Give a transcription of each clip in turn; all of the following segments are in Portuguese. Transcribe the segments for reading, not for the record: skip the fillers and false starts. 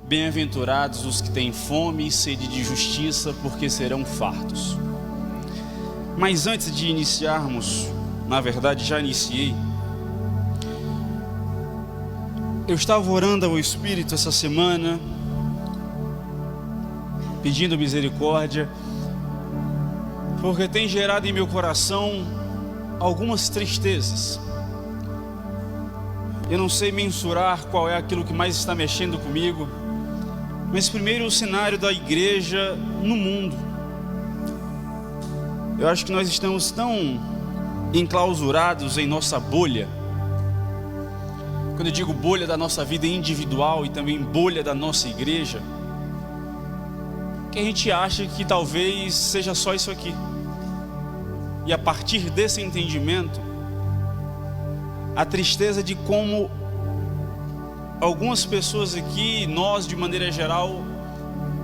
Bem-aventurados os que têm fome e sede de justiça, porque serão fartos. Mas antes de iniciarmos, na verdade já iniciei, eu estava orando ao Espírito essa semana, pedindo misericórdia, porque tem gerado em meu coração algumas tristezas. Eu não sei mensurar qual é aquilo que mais está mexendo comigo, mas primeiro o cenário da igreja no mundo. Eu acho que nós estamos tão enclausurados em nossa bolha. Quando eu digo bolha da nossa vida individual e também bolha da nossa igreja, que a gente acha que talvez seja só isso aqui. E a partir desse entendimento, a tristeza de como algumas pessoas aqui, nós de maneira geral,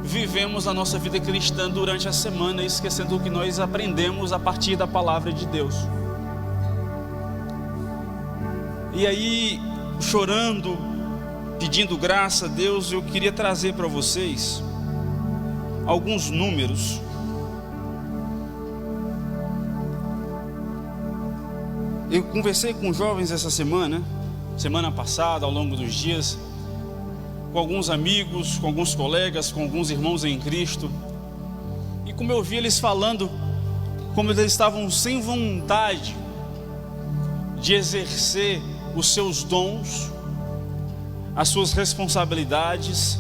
vivemos a nossa vida cristã durante a semana, esquecendo o que nós aprendemos a partir da palavra de Deus. E aí, chorando, pedindo graça a Deus, eu queria trazer para vocês alguns números. Eu conversei com jovens essa semana passada, ao longo dos dias, com alguns amigos, com alguns colegas, com alguns irmãos em Cristo. E como eu ouvi eles falando, como eles estavam sem vontade de exercer os seus dons, as suas responsabilidades,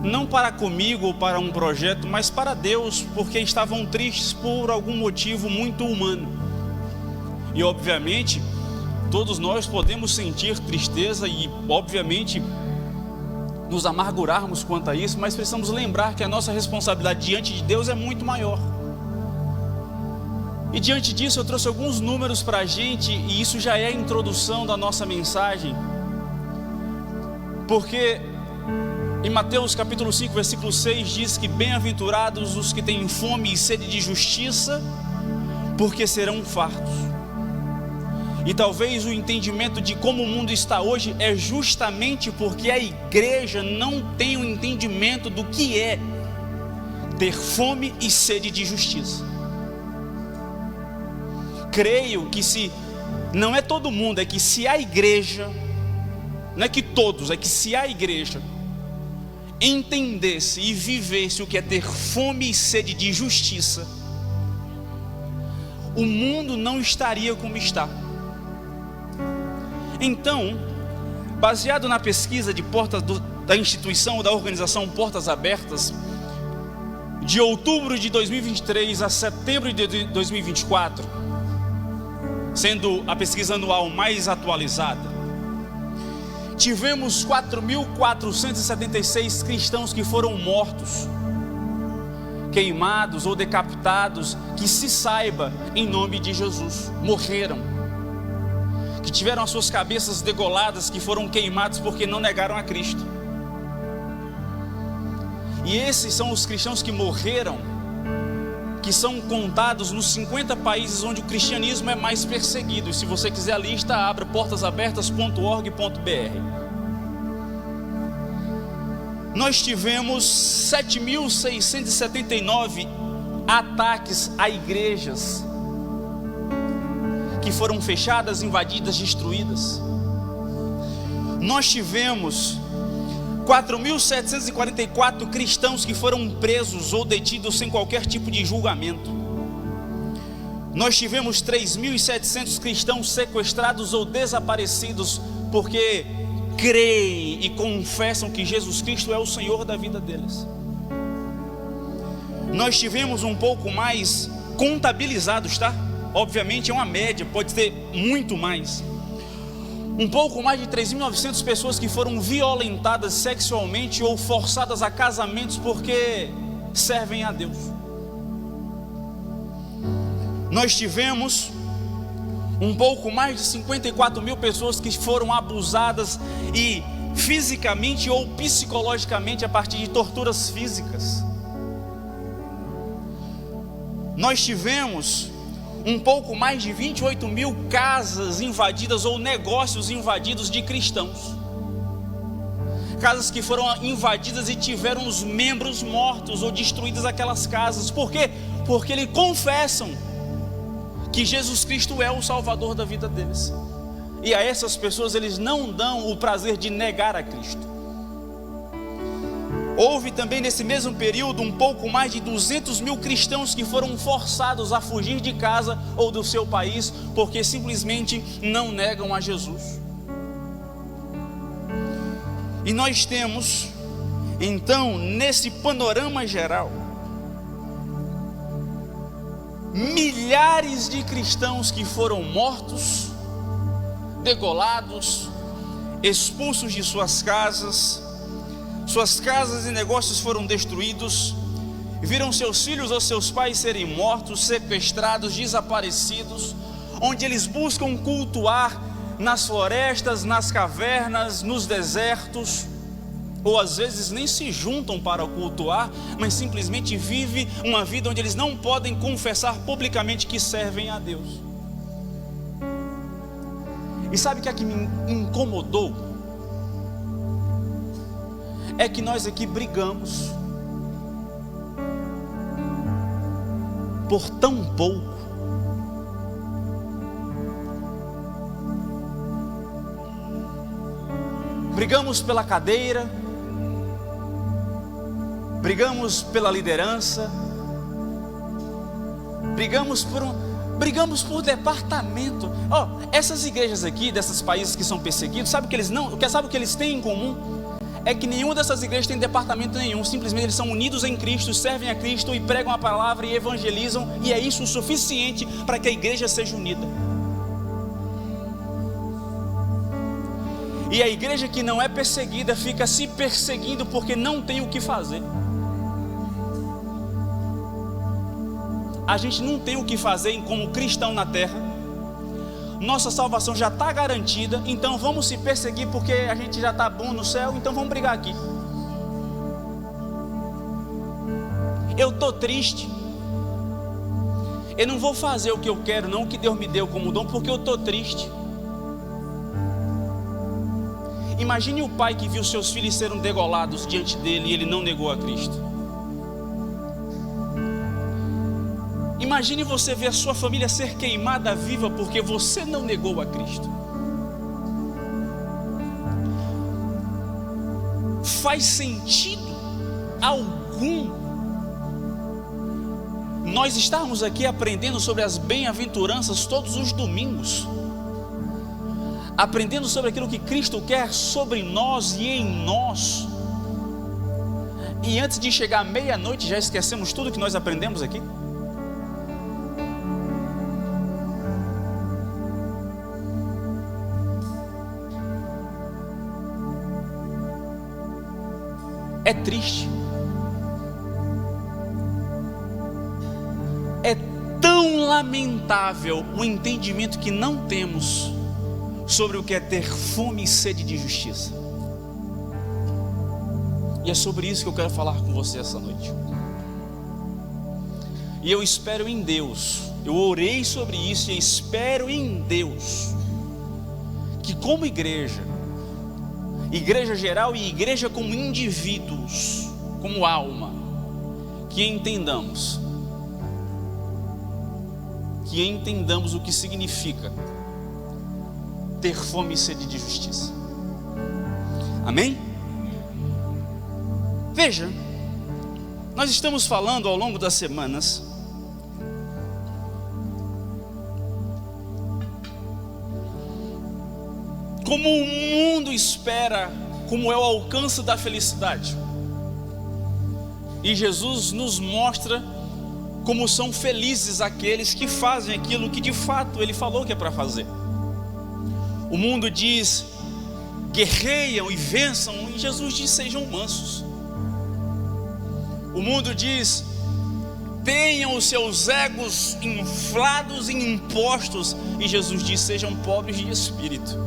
não para comigo ou para um projeto, mas para Deus, porque estavam tristes por algum motivo muito humano. E obviamente, todos nós podemos sentir tristeza e obviamente nos amargurarmos quanto a isso, mas precisamos lembrar que a nossa responsabilidade diante de Deus é muito maior. E diante disso eu trouxe alguns números para a gente, e isso já é a introdução da nossa mensagem, porque em Mateus capítulo 5, versículo 6 diz que bem-aventurados os que têm fome e sede de justiça, porque serão fartos. E talvez o entendimento de como o mundo está hoje é justamente porque a igreja não tem o entendimento do que é ter fome e sede de justiça. Creio que se não é todo mundo, é que se a igreja, não é que todos, é que se a igreja entendesse e vivesse o que é ter fome e sede de justiça, o mundo não estaria como está. Então, baseado na pesquisa de da instituição, da organização Portas Abertas, de outubro de 2023 a setembro de 2024, sendo a pesquisa anual mais atualizada, tivemos 4.476 cristãos que foram mortos, queimados ou decapitados, que se saiba, em nome de Jesus, morreram, que tiveram as suas cabeças degoladas, que foram queimados porque não negaram a Cristo. E esses são os cristãos que morreram, que são contados nos 50 países onde o cristianismo é mais perseguido. E se você quiser a lista, abra portasabertas.org.br. Nós tivemos 7.679 ataques a igrejas que foram fechadas, invadidas, destruídas. Nós tivemos 4.744 cristãos que foram presos ou detidos sem qualquer tipo de julgamento. Nós tivemos 3.700 cristãos sequestrados ou desaparecidos porque creem e confessam que Jesus Cristo é o Senhor da vida deles. Nós tivemos um pouco mais contabilizados, tá? Obviamente é uma média, pode ter muito mais. Um pouco mais de 3.900 pessoas que foram violentadas sexualmente ou forçadas a casamentos porque servem a Deus. Nós tivemos um pouco mais de 54.000 pessoas que foram abusadas e fisicamente ou psicologicamente a partir de torturas físicas. Nós tivemos um pouco mais de 28.000 casas invadidas ou negócios invadidos de cristãos. casas que foram invadidas e tiveram os membros mortos ou destruídas aquelas casas. Por quê? Porque eles confessam que Jesus Cristo é o Salvador da vida deles. E a essas pessoas eles não dão o prazer de negar a Cristo. Houve também nesse mesmo período um pouco mais de 200 mil cristãos que foram forçados a fugir de casa ou do seu país, porque simplesmente não negam a Jesus. E nós temos, então, nesse panorama geral, milhares de cristãos que foram mortos, degolados, expulsos de suas casas e negócios foram destruídos, viram seus filhos ou seus pais serem mortos, sequestrados, desaparecidos, onde eles buscam cultuar nas florestas, nas cavernas, nos desertos, ou às vezes nem se juntam para cultuar, mas simplesmente vivem uma vida onde eles não podem confessar publicamente que servem a Deus. E sabe o que é que me incomodou? É que nós aqui brigamos por tão pouco. Brigamos pela cadeira, brigamos pela liderança, brigamos por departamento. Essas igrejas aqui, desses países que são perseguidos, sabe o que eles têm em comum? É que nenhuma dessas igrejas tem departamento nenhum. Simplesmente eles são unidos em Cristo, servem a Cristo e pregam a palavra e evangelizam, e é isso o suficiente para que a igreja seja unida. E a igreja que não é perseguida fica se perseguindo porque não tem o que fazer. A gente não tem o que fazer como cristão na terra. Nossa salvação já está garantida, então vamos se perseguir porque a gente já está bom no céu, então vamos brigar aqui. Eu estou triste, eu não vou fazer o que eu quero, não o que Deus me deu como dom, porque eu estou triste. Imagine o pai que viu seus filhos serem degolados diante dele e ele não negou a Cristo. Imagine você ver a sua família ser queimada viva porque você não negou a Cristo. Faz sentido algum nós estarmos aqui aprendendo sobre as bem-aventuranças todos os domingos, aprendendo sobre aquilo que Cristo quer sobre nós e em nós, e antes de chegar à meia-noite já esquecemos tudo que nós aprendemos aqui? É triste. É tão lamentável o entendimento que não temos sobre o que é ter fome e sede de justiça. E é sobre isso que eu quero falar com você essa noite. E eu espero em Deus, eu orei sobre isso e espero em Deus que como igreja geral e igreja como indivíduos, como alma, que entendamos o que significa ter fome e sede de justiça. Amém? Veja, nós estamos falando ao longo das semanas como o mundo espera, como é o alcance da felicidade. E Jesus nos mostra como são felizes aqueles que fazem aquilo que de fato Ele falou que é para fazer. O mundo diz, guerreiam e vençam, e Jesus diz, sejam mansos. O mundo diz, tenham os seus egos inflados e impostos, e Jesus diz, sejam pobres de espírito.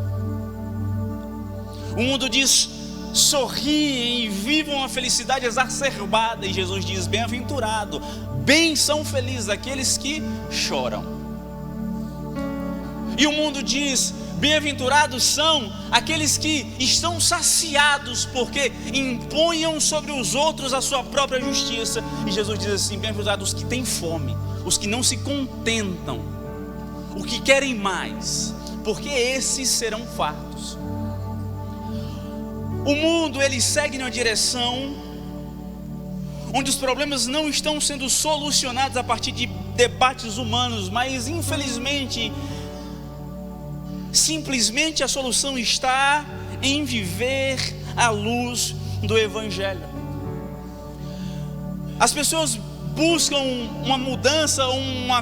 O mundo diz, sorriem e vivam a felicidade exacerbada, e Jesus diz, bem-aventurado, bem são felizes aqueles que choram. E o mundo diz, Bem-aventurados são aqueles que estão saciados, porque imponham sobre os outros a sua própria justiça. E Jesus diz assim: bem-aventurados os que têm fome, os que não se contentam, os que querem mais, porque esses serão fartos. O mundo, ele segue numa direção onde os problemas não estão sendo solucionados a partir de debates humanos, mas infelizmente, simplesmente a solução está em viver à luz do Evangelho. As pessoas buscam uma mudança, uma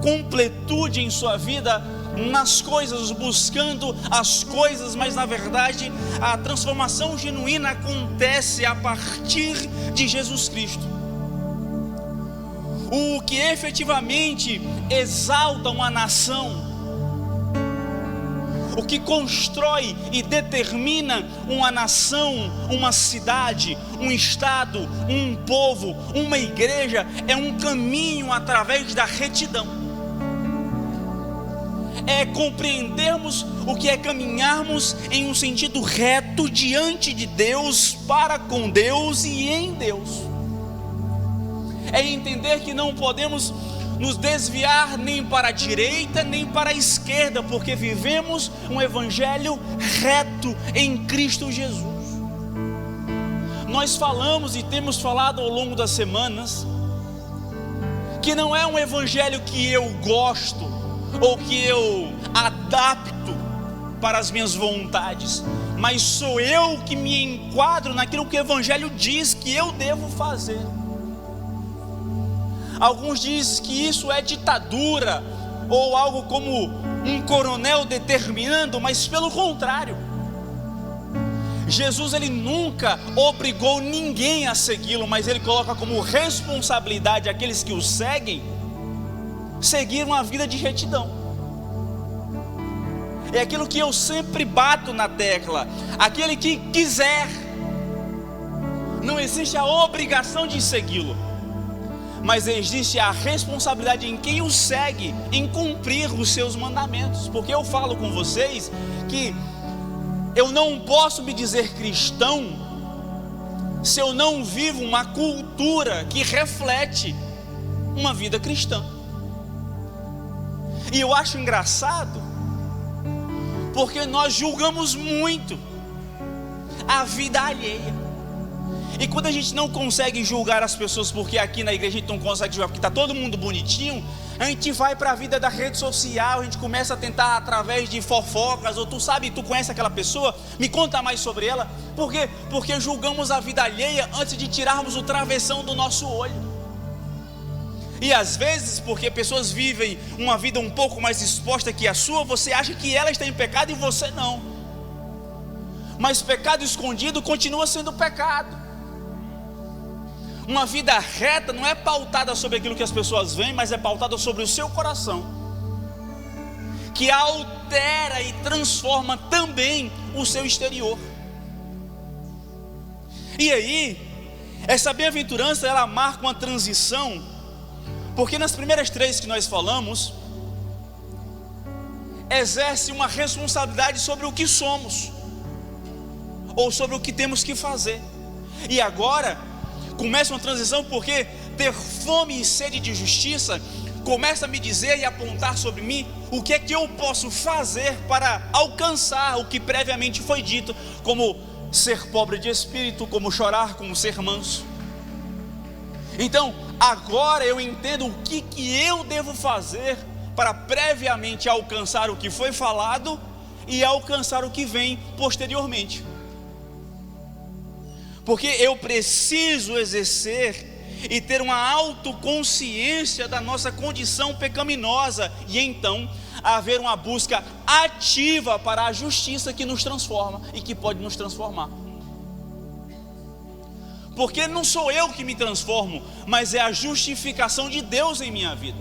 completude em sua vida nas coisas, buscando as coisas, mas na verdade a transformação genuína acontece a partir de Jesus Cristo. O que efetivamente exalta uma nação, o que constrói e determina uma nação, uma cidade, um estado, um povo, uma igreja, é um caminho através da retidão. É compreendermos o que é caminharmos em um sentido reto diante de Deus, para com Deus e em Deus. É entender que não podemos nos desviar nem para a direita nem para a esquerda, porque vivemos um evangelho reto em Cristo Jesus. Nós falamos e temos falado ao longo das semanas que não é um evangelho que eu gosto ou que eu adapto para as minhas vontades, mas sou eu que me enquadro naquilo que o evangelho diz que eu devo fazer. Alguns dizem que isso é ditadura, ou algo como um coronel determinando, mas pelo contrário, Jesus, ele nunca obrigou ninguém a segui-lo, mas ele coloca como responsabilidade aqueles que o seguem, seguir uma vida de retidão. É aquilo que eu sempre bato na tecla: aquele que quiser, não existe a obrigação de segui-lo, mas existe a responsabilidade em quem o segue, em cumprir os seus mandamentos. Porque eu falo com vocês que eu não posso me dizer cristão se eu não vivo uma cultura que reflete uma vida cristã. E eu acho engraçado, porque nós julgamos muito a vida alheia. E quando a gente não consegue julgar as pessoas, porque aqui na igreja a gente não consegue julgar porque está todo mundo bonitinho, a gente vai para a vida da rede social, a gente começa a tentar através de fofocas, ou tu conhece aquela pessoa, me conta mais sobre ela. Por quê? Porque julgamos a vida alheia antes de tirarmos o travessão do nosso olho. E às vezes, porque pessoas vivem uma vida um pouco mais exposta que a sua, você acha que ela está em pecado e você não. Mas pecado escondido continua sendo pecado. Uma vida reta não é pautada sobre aquilo que as pessoas veem, mas é pautada sobre o seu coração, que altera e transforma também o seu exterior. E aí, essa bem-aventurança, ela marca uma transição, porque nas primeiras 3 que nós falamos, exerce uma responsabilidade sobre o que somos, ou sobre o que temos que fazer. E agora começa uma transição, porque ter fome e sede de justiça começa a me dizer e apontar sobre mim o que é que eu posso fazer para alcançar o que previamente foi dito, como ser pobre de espírito, como chorar, como ser manso. Então agora eu entendo o que eu devo fazer para previamente alcançar o que foi falado e alcançar o que vem posteriormente. Porque eu preciso exercer e ter uma autoconsciência da nossa condição pecaminosa, e então haver uma busca ativa para a justiça que nos transforma e que pode nos transformar. Porque não sou eu que me transformo, mas é a justificação de Deus em minha vida.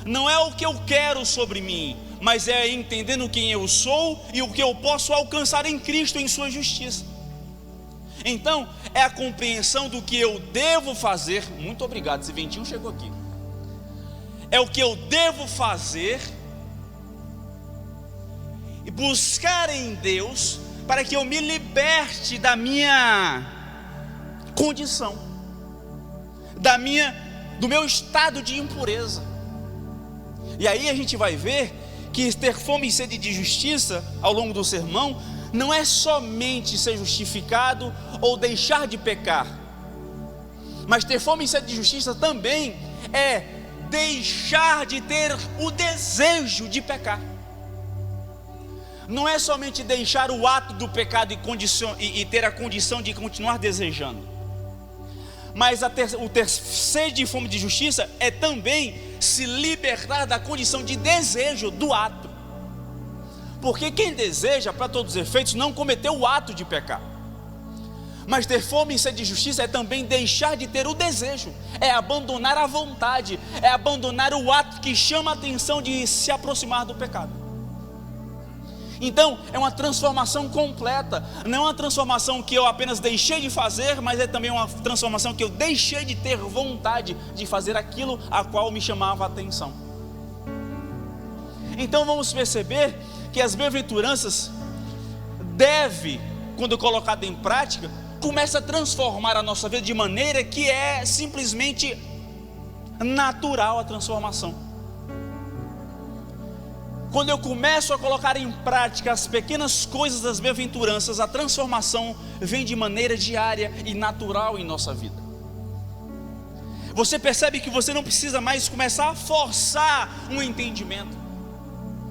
Não é o que eu quero sobre mim, mas é entendendo quem eu sou e o que eu posso alcançar em Cristo, em sua justiça. Então é a compreensão do que eu devo fazer. Muito obrigado, esse ventinho chegou aqui. É o que eu devo fazer e buscar em Deus para que eu me liberte da minha condição, do meu estado de impureza. E aí a gente vai ver que ter fome e sede de justiça ao longo do sermão não é somente ser justificado ou deixar de pecar, mas ter fome e sede de justiça também é deixar de ter o desejo de pecar. Não é somente deixar o ato do pecado e ter a condição de continuar desejando, mas o ter sede e fome de justiça é também se libertar da condição de desejo do ato. Porque quem deseja, para todos os efeitos, não cometeu o ato de pecar. Mas ter fome e sede de justiça é também deixar de ter o desejo, é abandonar a vontade, é abandonar o ato que chama a atenção de se aproximar do pecado. Então é uma transformação completa, não é uma transformação que eu apenas deixei de fazer, mas é também uma transformação que eu deixei de ter vontade de fazer aquilo a qual me chamava a atenção. Então vamos perceber que as bem-aventuranças quando colocada em prática, começa a transformar a nossa vida de maneira que é simplesmente natural a transformação. Quando eu começo a colocar em prática as pequenas coisas das bem-aventuranças, a transformação vem de maneira diária e natural em nossa vida. Você percebe que você não precisa mais começar a forçar um entendimento.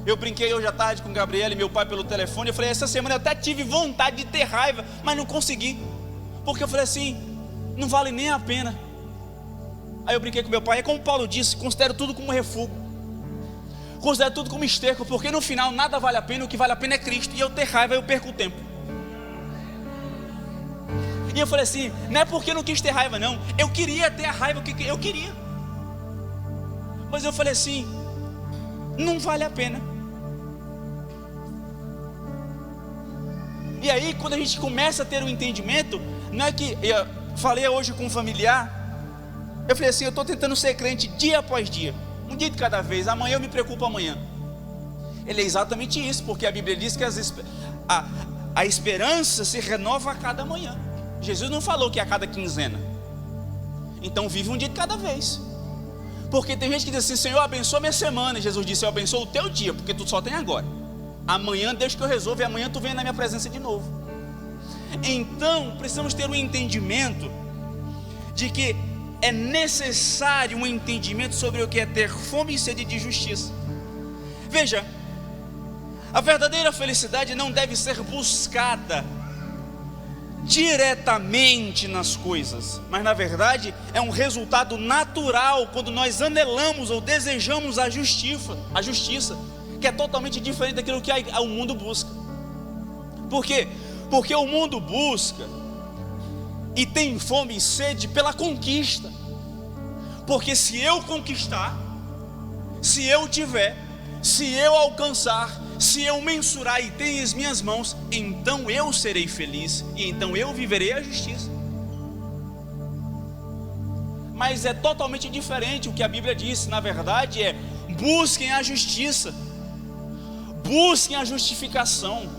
Eu brinquei hoje à tarde com o Gabriel e meu pai pelo telefone. Eu falei, essa semana eu até tive vontade de ter raiva, mas não consegui, porque eu falei assim, não vale nem a pena. Aí eu brinquei com meu pai, é como Paulo disse, considero tudo como refúgio, considero tudo como esterco, porque no final nada vale a pena, o que vale a pena é Cristo, e eu ter raiva eu perco o tempo. E eu falei assim, não é porque eu não quis ter raiva não, eu queria ter a raiva que eu queria, mas eu falei assim, não vale a pena. E aí quando a gente começa a ter um entendimento, não é que, eu falei hoje com um familiar, eu falei assim, eu estou tentando ser crente dia após dia, um dia de cada vez, amanhã eu me preocupo amanhã. Ele é exatamente isso, porque a Bíblia diz que a esperança se renova a cada manhã. Jesus não falou que é a cada quinzena. Então vive um dia de cada vez. Porque tem gente que diz assim, Senhor, abençoa minha semana. E Jesus disse, eu abençoo o teu dia, porque tu só tem agora. Amanhã deixa que eu resolvo, e amanhã tu vem na minha presença de novo. Então precisamos ter um entendimento de que é necessário um entendimento sobre o que é ter fome e sede de justiça. Veja, a verdadeira felicidade não deve ser buscada diretamente nas coisas, mas na verdade é um resultado natural quando nós anelamos ou desejamos a justiça, que é totalmente diferente daquilo que o mundo busca. Por quê? Porque o mundo busca e tem fome e sede pela conquista. Porque se eu conquistar, se eu tiver, se eu alcançar, se eu mensurar e ter em minhas mãos, então eu serei feliz e então eu viverei a justiça. Mas é totalmente diferente o que a Bíblia diz. Na verdade é, busquem a justiça, busquem a justificação,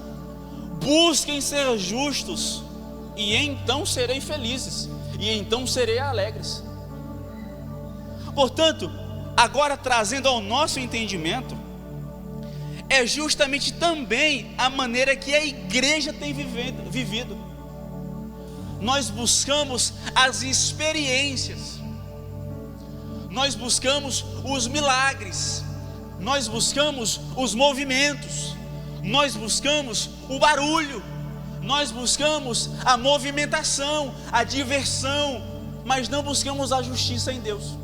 busquem ser justos, e então serei felizes, e então serei alegres. Portanto, agora trazendo ao nosso entendimento, é justamente também a maneira que a igreja tem vivido. Nós buscamos as experiências, nós buscamos os milagres, nós buscamos os movimentos, nós buscamos o barulho, nós buscamos a movimentação, a diversão, mas não buscamos a justiça em Deus.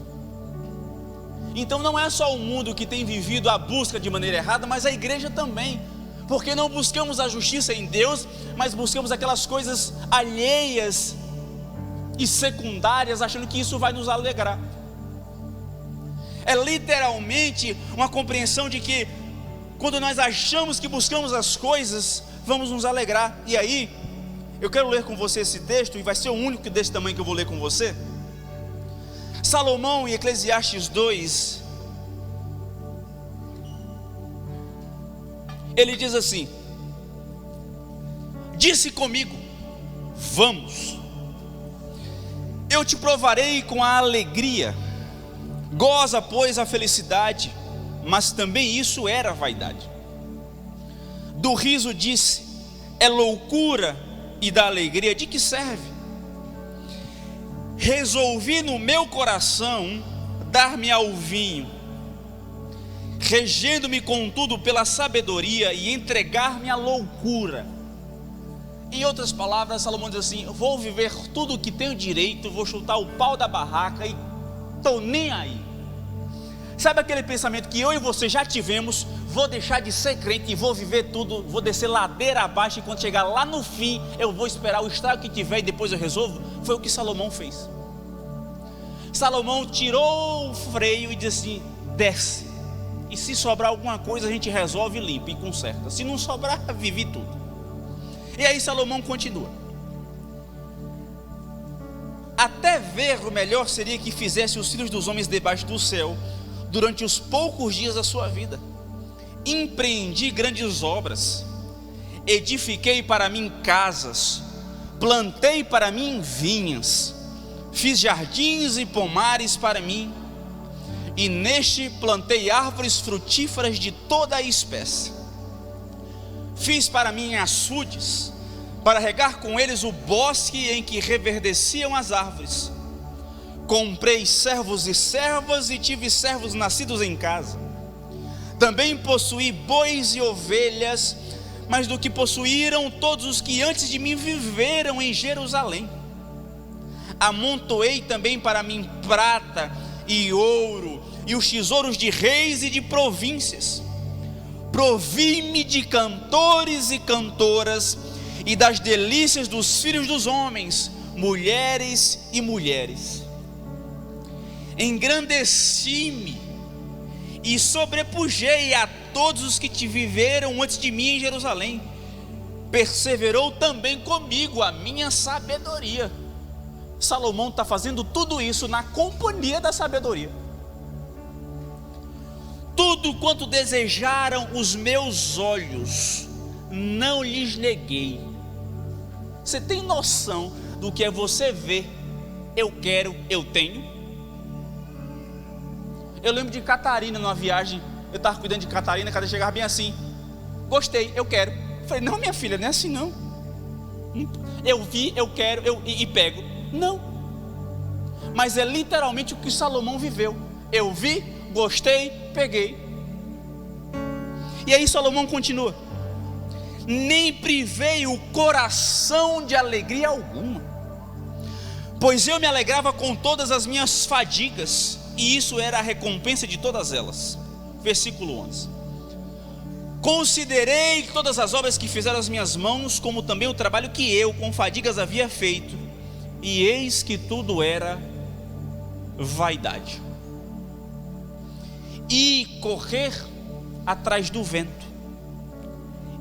Então não é só o mundo que tem vivido a busca de maneira errada, mas a igreja também, porque não buscamos a justiça em Deus, mas buscamos aquelas coisas alheias e secundárias, achando que isso vai nos alegrar. É literalmente uma compreensão de que quando nós achamos que buscamos as coisas, vamos nos alegrar. E aí, eu quero ler com você esse texto, e vai ser o único desse tamanho que eu vou ler com você. Salomão, em Eclesiastes 2, ele diz assim: disse comigo, vamos, eu te provarei com a alegria, goza pois a felicidade. Mas também isso era vaidade. Do riso disse, é loucura, e da alegria de que serve? Resolvi no meu coração dar-me ao vinho, regendo-me contudo pela sabedoria, e entregar-me à loucura. Em outras palavras, Salomão diz assim: vou viver tudo o que tenho direito, vou chutar o pau da barraca e estou nem aí. Sabe aquele pensamento que eu e você já tivemos? Vou deixar de ser crente e vou viver tudo, vou descer ladeira abaixo, e quando chegar lá no fim, eu vou esperar o estrago que tiver e depois eu resolvo. Foi o que Salomão fez. Salomão tirou o freio e disse assim: desce, e se sobrar alguma coisa a gente resolve, limpa e conserta. Se não sobrar, vivi tudo. E aí Salomão continua: até ver o melhor seria que fizesse os filhos dos homens debaixo do céu, durante os poucos dias da sua vida. Empreendi grandes obras, edifiquei para mim casas, plantei para mim vinhas, fiz jardins e pomares para mim, e neste plantei árvores frutíferas de toda a espécie. Fiz para mim açudes, para regar com eles o bosque em que reverdeciam as árvores. Comprei servos e servas, e tive servos nascidos em casa. Também possuí bois e ovelhas, mais do que possuíram todos os que antes de mim viveram em Jerusalém. Amontoei também para mim prata e ouro, e os tesouros de reis e de províncias. Provi-me de cantores e cantoras, e das delícias dos filhos dos homens, mulheres e mulheres. Engrandeci-me e sobrepujei a todos os que te viveram antes de mim em Jerusalém. Perseverou também comigo a minha sabedoria. Salomão está fazendo tudo isso na companhia da sabedoria. Tudo quanto desejaram os meus olhos, não lhes neguei. Você tem noção do que é você ver, eu quero, eu tenho? Eu lembro de Catarina numa viagem, eu estava cuidando de Catarina, cada chegava bem assim: gostei, eu quero. Eu falei: não, minha filha, não é assim não. Eu vi, eu quero, e pego. Não. Mas é literalmente o que Salomão viveu. Eu vi, gostei, peguei. E aí Salomão continua: nem privei o coração de alegria alguma, pois eu me alegrava com todas as minhas fadigas, e isso era a recompensa de todas elas. Versículo 11: considerei todas as obras que fizeram as minhas mãos, como também o trabalho que eu com fadigas havia feito, e eis que tudo era vaidade e correr atrás do vento,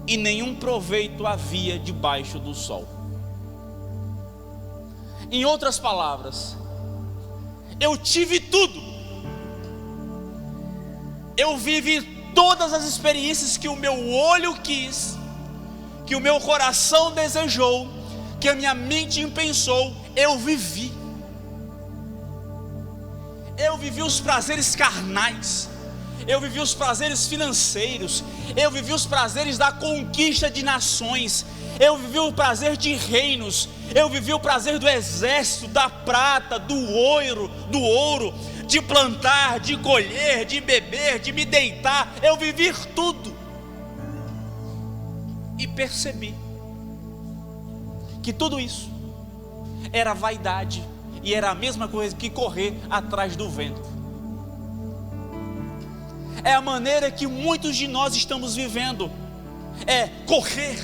e nenhum proveito havia debaixo do sol. Em outras palavras, eu tive tudo, eu vivi todas as experiências que o meu olho quis, que o meu coração desejou, que a minha mente pensou, eu vivi. Eu vivi os prazeres carnais, eu vivi os prazeres financeiros, eu vivi os prazeres da conquista de nações, eu vivi o prazer de reinos, eu vivi o prazer do exército, da prata, do ouro, de plantar, de colher, de beber, de me deitar. Eu vivi tudo e percebi que tudo isso era vaidade, e era a mesma coisa que correr atrás do vento. É a maneira que muitos de nós estamos vivendo, é correr,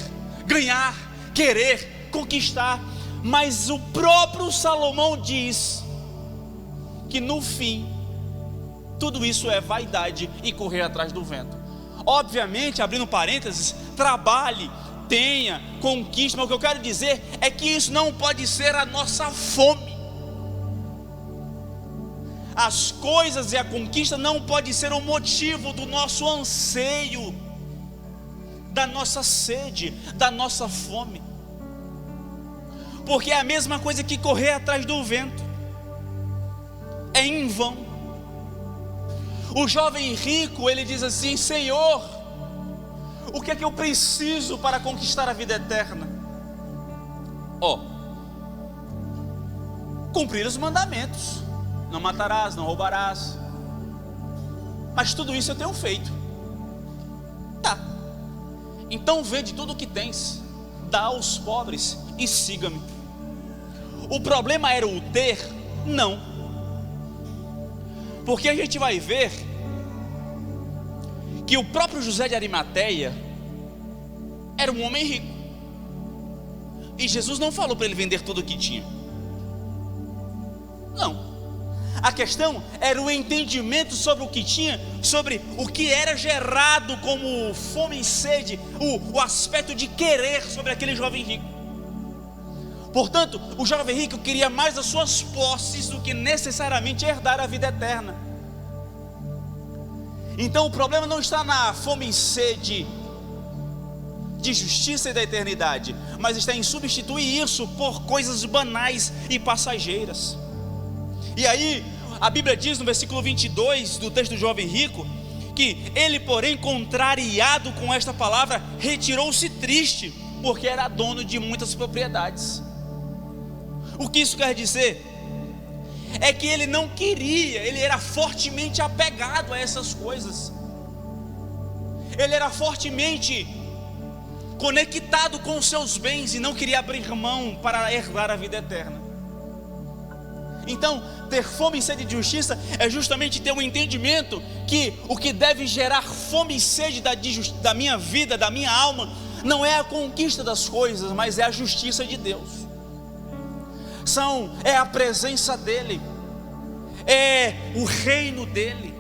ganhar, querer, conquistar. Mas o próprio Salomão diz que no fim tudo isso é vaidade e correr atrás do vento. Obviamente, abrindo parênteses, trabalhe, tenha, conquiste, mas o que eu quero dizer é que isso não pode ser a nossa fome. As coisas e a conquista não pode ser o motivo do nosso anseio da nossa sede, da nossa fome. Porque é a mesma coisa que correr atrás do vento, é em vão. O jovem rico, ele diz assim: Senhor, o que é que eu preciso para conquistar a vida eterna? Cumprir os mandamentos: não matarás, não roubarás. Mas tudo isso eu tenho feito. Tá, então vende tudo o que tens, dá aos pobres e siga-me. O problema era o ter? Não. Porque a gente vai ver que o próprio José de Arimateia era um homem rico, e Jesus não falou para ele vender tudo o que tinha. Não. A questão era o entendimento sobre o que tinha, sobre o que era gerado como fome e sede, o aspecto de querer sobre aquele jovem rico. Portanto, o jovem rico queria mais as suas posses do que necessariamente herdar a vida eterna. Então o problema não está na fome e sede de justiça e da eternidade, mas está em substituir isso por coisas banais e passageiras. E aí, a Bíblia diz no versículo 22 do texto do jovem rico, que ele, porém, contrariado com esta palavra, retirou-se triste, porque era dono de muitas propriedades. O que isso quer dizer? É que ele não queria, ele era fortemente apegado a essas coisas. Ele era fortemente conectado com os seus bens e não queria abrir mão para herdar a vida eterna. Então, ter fome e sede de justiça é justamente ter um entendimento que o que deve gerar fome e sede da minha vida, da minha alma, não é a conquista das coisas, mas é a justiça de Deus. É a presença dEle, é o reino dEle,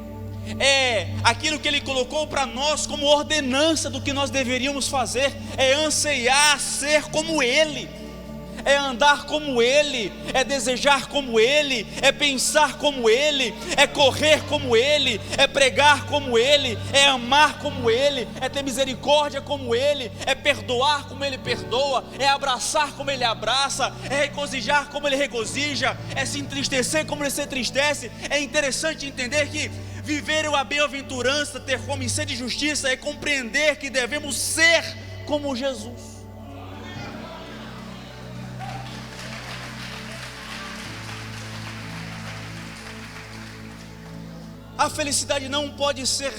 é aquilo que Ele colocou para nós como ordenança do que nós deveríamos fazer, é anseiar ser como Ele, é andar como Ele, é desejar como Ele, é pensar como Ele, é correr como Ele, é pregar como Ele, é amar como Ele, é ter misericórdia como Ele, é perdoar como Ele perdoa, é abraçar como Ele abraça, é regozijar como Ele regozija, é se entristecer como Ele se entristece. É interessante entender que viver a bem-aventurança, ter fome e sede de justiça, é compreender que devemos ser como Jesus. A felicidade não pode ser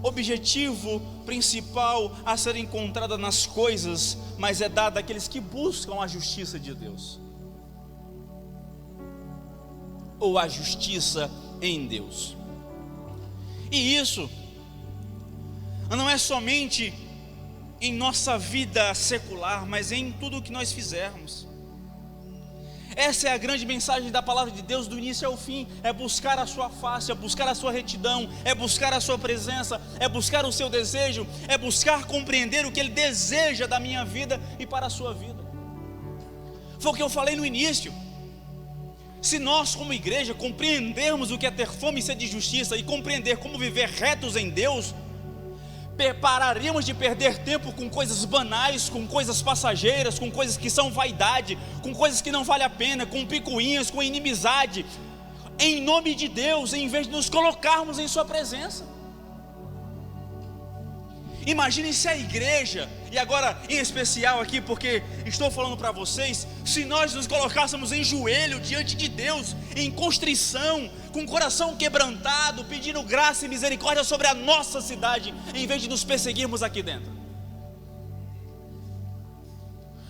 objetivo principal a ser encontrada nas coisas, mas é dada àqueles que buscam a justiça de Deus, ou a justiça em Deus. E isso não é somente em nossa vida secular, mas em tudo o que nós fizermos. Essa é a grande mensagem da palavra de Deus do início ao fim: é buscar a sua face, é buscar a sua retidão, é buscar a sua presença, é buscar o seu desejo, é buscar compreender o que Ele deseja da minha vida e para a sua vida. Foi o que eu falei no início. Se nós como igreja compreendermos o que é ter fome e sede de justiça e compreender como viver retos em Deus, pararíamos de perder tempo com coisas banais, com coisas passageiras, com coisas que são vaidade, com coisas que não vale a pena, com picuinhas, com inimizade, em nome de Deus, em vez de nos colocarmos em sua presença. Imaginem se a igreja, e agora em especial aqui, porque estou falando para vocês, se nós nos colocássemos em joelho diante de Deus, em constrição, com o coração quebrantado, pedindo graça e misericórdia sobre a nossa cidade, em vez de nos perseguirmos aqui dentro.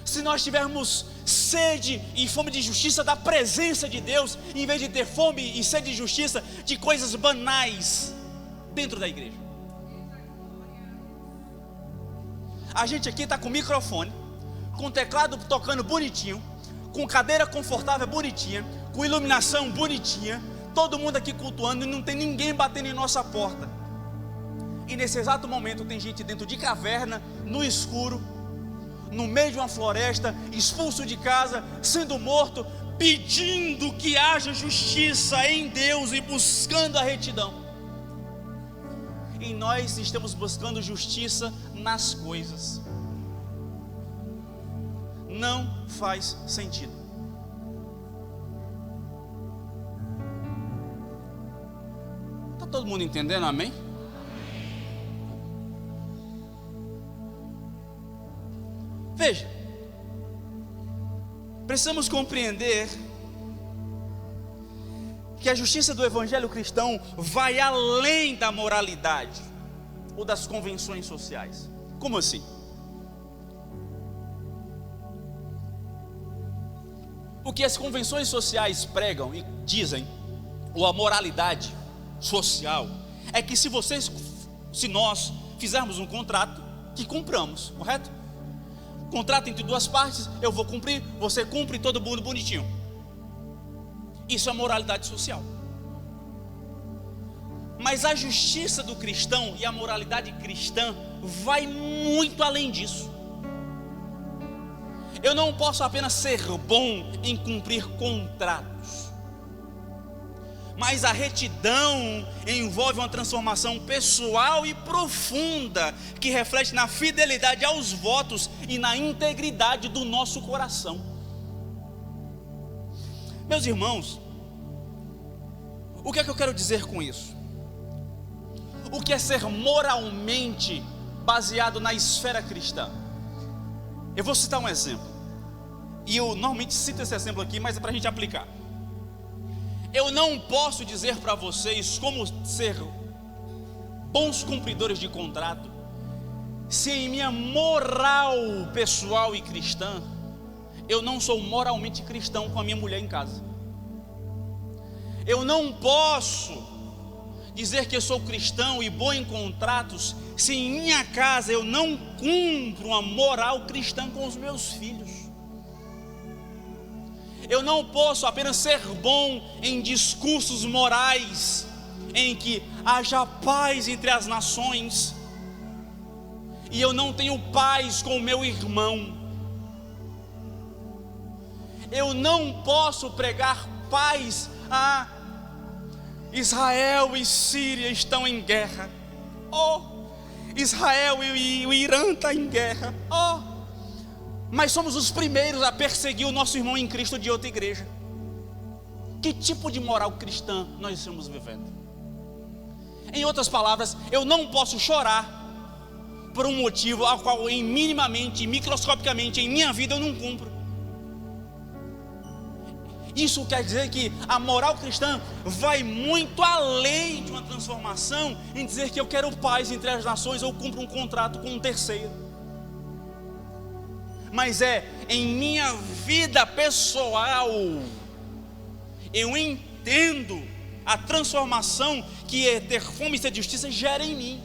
Se nós tivermos sede e fome de justiça da presença de Deus, em vez de ter fome e sede de justiça de coisas banais dentro da igreja. A gente aqui está com microfone, com teclado tocando bonitinho, com cadeira confortável bonitinha, com iluminação bonitinha, todo mundo aqui cultuando e não tem ninguém batendo em nossa porta. E nesse exato momento tem gente dentro de caverna, no escuro, no meio de uma floresta, expulso de casa, sendo morto, pedindo que haja justiça em Deus e buscando a retidão. em nós estamos buscando justiça nas coisas. Não faz sentido. Está todo mundo entendendo, amém? Veja, precisamos compreender que a justiça do evangelho cristão vai além da moralidade ou das convenções sociais. Como assim? O que as convenções sociais pregam e dizem, ou a moralidade social, é que se nós fizermos um contrato, que cumpramos, correto? Contrato entre duas partes, eu vou cumprir, você cumpre, todo mundo bonitinho. Isso é moralidade social. Mas a justiça do cristão e a moralidade cristã vai muito além disso. Eu não posso apenas ser bom em cumprir contratos, mas a retidão envolve uma transformação pessoal e profunda, que reflete na fidelidade aos votos e na integridade do nosso coração. Meus irmãos, o que é que eu quero dizer com isso? O que é ser moralmente baseado na esfera cristã? Eu vou citar um exemplo, e eu normalmente cito esse exemplo aqui, mas é para a gente aplicar. Eu não posso dizer para vocês como ser bons cumpridores de contrato, se em minha moral pessoal e cristã, eu não sou moralmente cristão com a minha mulher em casa. Eu não posso dizer que eu sou cristão e bom em contratos, se em minha casa eu não cumpro uma moral cristã com os meus filhos. Eu não posso apenas ser bom em discursos morais, em que haja paz entre as nações, e eu não tenho paz com o meu irmão. Eu não posso pregar paz a Israel e Síria estão em guerra. Oh, Israel e o Irã estão em guerra. Oh, mas somos os primeiros a perseguir o nosso irmão em Cristo de outra igreja. Que tipo de moral cristã nós estamos vivendo? Em outras palavras, eu não posso chorar por um motivo ao qual minimamente, microscopicamente em minha vida eu não cumpro. Isso quer dizer que a moral cristã vai muito além de uma transformação em dizer que eu quero paz entre as nações ou cumpro um contrato com um terceiro. Mas é em minha vida pessoal, eu entendo a transformação que ter fome e ter justiça gera em mim.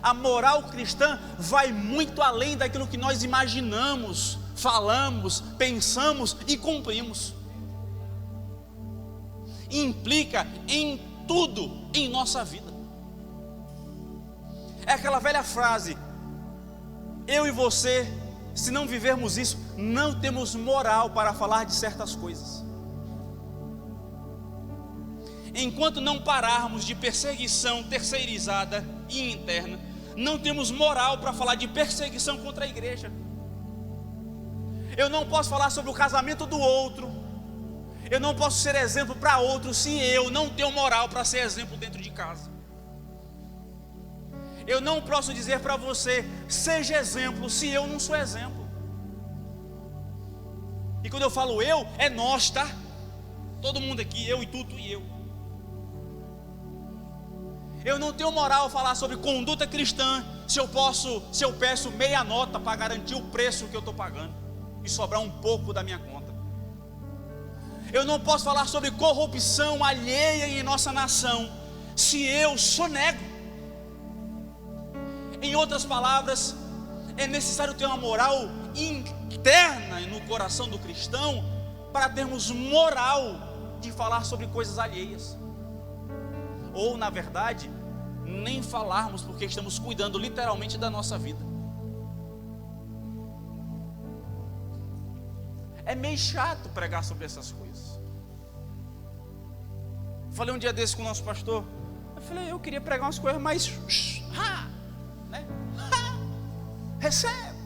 A moral cristã vai muito além daquilo que nós imaginamos, falamos, pensamos e cumprimos. Implica em tudo em nossa vida. É aquela velha frase: eu e você, se não vivermos isso, não temos moral para falar de certas coisas. Enquanto não pararmos de perseguição terceirizada e interna, não temos moral para falar de perseguição contra a igreja. Eu não posso falar sobre o casamento do outro, eu não posso ser exemplo para outro se eu não tenho moral para ser exemplo dentro de casa. Eu não posso dizer para você, seja exemplo, se eu não sou exemplo. E quando eu falo eu, é nós, tá? Todo mundo aqui, eu e tu e eu. Eu não tenho moral a falar sobre conduta cristã se eu peço meia nota para garantir o preço que eu estou pagando e sobrar um pouco da minha conta. Eu não posso falar sobre corrupção alheia em nossa nação se eu sonego. Em outras palavras, é necessário ter uma moral interna no coração do cristão para termos moral de falar sobre coisas alheias. Ou, na verdade, nem falarmos, porque estamos cuidando literalmente da nossa vida. É meio chato pregar sobre essas coisas. Falei um dia desse com o nosso pastor. Eu Eu falei, eu queria pregar umas coisas mais, né? Recebe.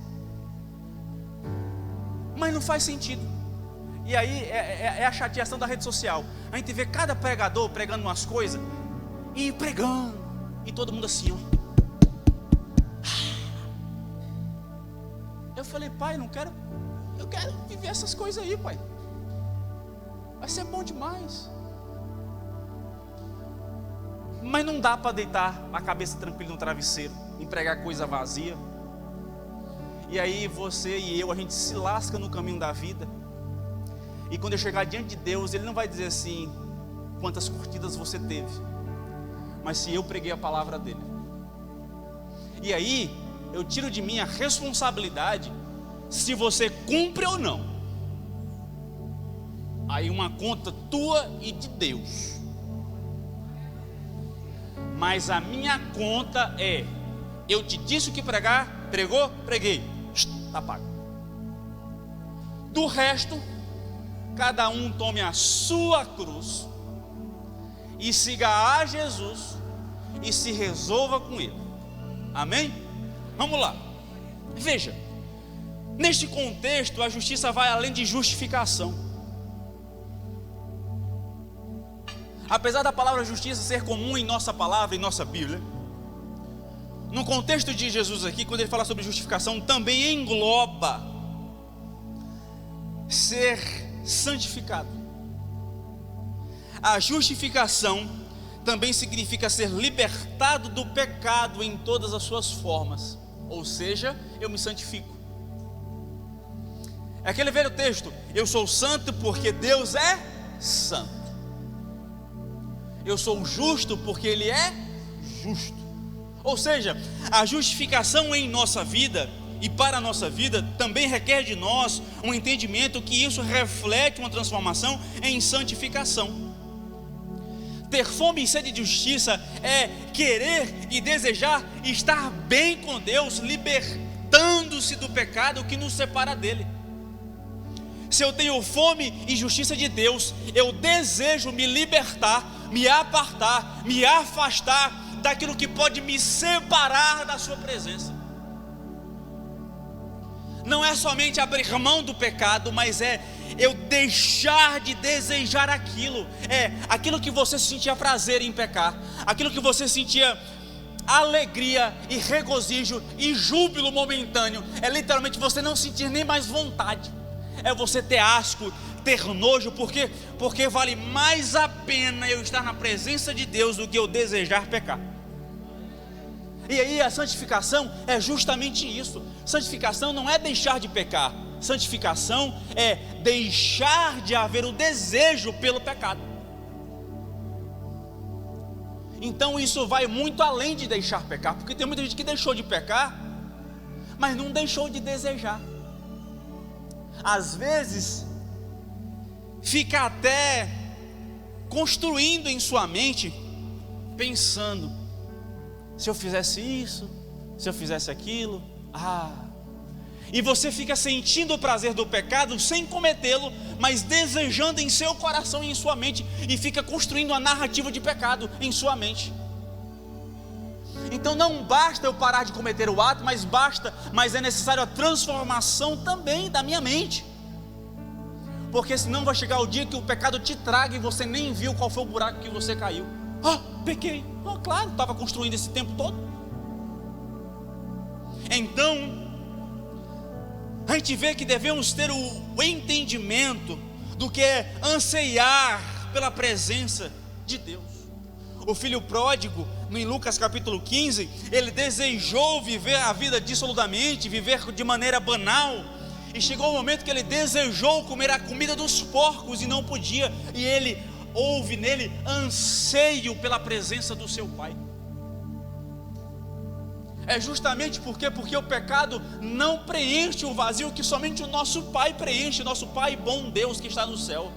Mas não faz sentido. E aí é a chateação da rede social. A gente vê cada pregador pregando umas coisas e pregando, e todo mundo assim, ó. Eu falei, pai, eu quero viver essas coisas aí, pai. Vai ser bom demais. Mas não dá para deitar a cabeça tranquila no travesseiro, empregar coisa vazia. E aí você e eu, a gente se lasca no caminho da vida. E quando eu chegar diante de Deus, Ele não vai dizer assim, quantas curtidas você teve, mas se eu preguei a palavra dEle. E aí eu tiro de mim a responsabilidade se você cumpre ou não. Aí uma conta tua e de Deus. Mas a minha conta é: eu te disse o que pregar, pregou, preguei, está pago. Do resto, cada um tome a sua cruz e siga a Jesus e se resolva com Ele. Amém? Vamos lá. Veja, neste contexto a justiça vai além de justificação. Apesar da palavra justiça ser comum em nossa palavra, em nossa Bíblia, no contexto de Jesus aqui, quando ele fala sobre justificação, também engloba ser santificado. A justificação também significa ser libertado do pecado em todas as suas formas. Ou seja, eu me santifico. É aquele velho texto: eu sou santo porque Deus é santo. Eu sou justo porque Ele é justo. Ou seja, a justificação em nossa vida e para a nossa vida também requer de nós um entendimento que isso reflete uma transformação em santificação. Ter fome e sede de justiça é querer e desejar estar bem com Deus, libertando-se do pecado que nos separa dele. Se eu tenho fome e justiça de Deus, eu desejo me libertar, me apartar, me afastar daquilo que pode me separar da sua presença. Não é somente abrir mão do pecado, mas é eu deixar de desejar aquilo. É aquilo que você sentia prazer em pecar, aquilo que você sentia alegria e regozijo e júbilo momentâneo, é literalmente você não sentir nem mais vontade. É você ter asco, ter nojo, porque vale mais a pena eu estar na presença de Deus do que eu desejar pecar. E aí a santificação é justamente isso. Santificação não é deixar de pecar. Santificação é deixar de haver o desejo pelo pecado. Então isso vai muito além de deixar pecar, porque tem muita gente que deixou de pecar, mas não deixou de desejar. Às vezes fica até construindo em sua mente, pensando: se eu fizesse isso, se eu fizesse aquilo, e você fica sentindo o prazer do pecado sem cometê-lo, mas desejando em seu coração e em sua mente, e fica construindo uma narrativa de pecado em sua mente. Então não basta eu parar de cometer o ato, mas é necessário a transformação também da minha mente, porque senão vai chegar o dia que o pecado te traga e você nem viu qual foi o buraco que você caiu. Pequei. Claro, estava construindo esse tempo todo. Então a gente vê que devemos ter o entendimento do que é anseiar pela presença de Deus. O filho pródigo, em Lucas capítulo 15, ele desejou viver a vida dissolutamente, viver de maneira banal, e chegou o momento que ele desejou comer a comida dos porcos e não podia, e ele houve nele anseio pela presença do seu pai. É justamente porque o pecado não preenche o vazio que somente o nosso Pai preenche, nosso Pai bom Deus que está no céu.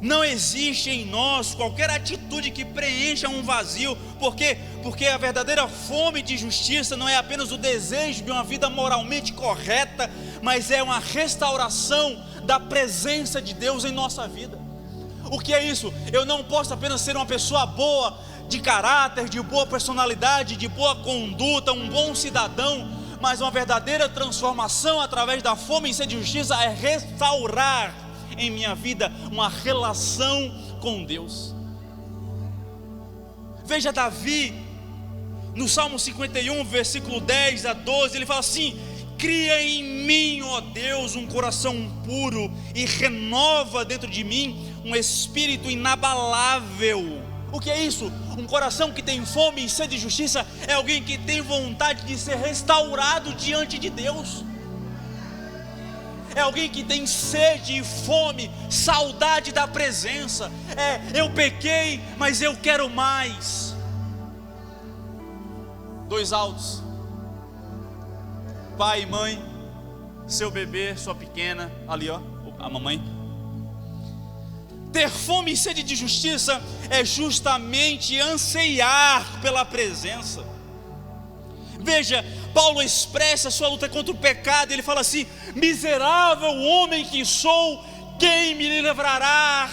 Não existe em nós qualquer atitude que preencha um vazio, porque a verdadeira fome de justiça não é apenas o desejo de uma vida moralmente correta, mas é uma restauração da presença de Deus em nossa vida. O que é isso? Eu não posso apenas ser uma pessoa boa, de caráter, de boa personalidade, de boa conduta, um bom cidadão, mas uma verdadeira transformação através da fome e sede de justiça é restaurar em minha vida uma relação com Deus. Veja Davi, no Salmo 51, versículo 10 a 12, ele fala assim: cria em mim, ó Deus, um coração puro e renova dentro de mim um espírito inabalável. O que é isso? Um coração que tem fome e sede de justiça é alguém que tem vontade de ser restaurado diante de Deus. É alguém que tem sede e fome, saudade da presença. Eu pequei, mas eu quero mais. Dois altos: pai e mãe, seu bebê, sua pequena, ali ó, a mamãe. Ter fome e sede de justiça é justamente anseiar pela presença. Veja, Paulo expressa sua luta contra o pecado. Ele fala assim: miserável homem que sou, quem me livrará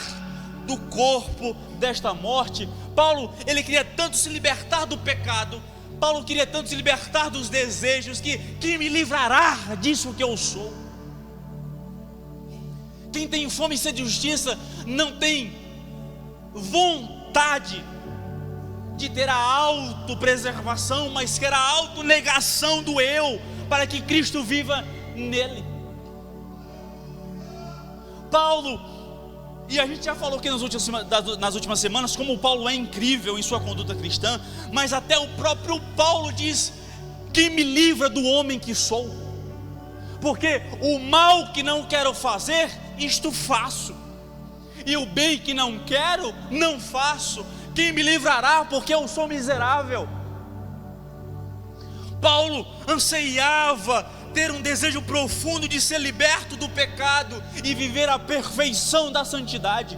do corpo desta morte? Paulo, ele queria tanto se libertar do pecado, Paulo queria tanto se libertar dos desejos, que me livrará disso que eu sou. Quem tem fome e sede de justiça não tem vontade de ter a autopreservação, mas quer a autonegação do eu, para que Cristo viva nele. Paulo, e a gente já falou aqui nas últimas semanas, como Paulo é incrível em sua conduta cristã, mas até o próprio Paulo diz: quem me livra do homem que sou? Porque o mal que não quero fazer, isto faço, e o bem que não quero, não faço. Quem me livrará? Porque eu sou miserável. Paulo anseiava ter um desejo profundo de ser liberto do pecado e viver a perfeição da santidade.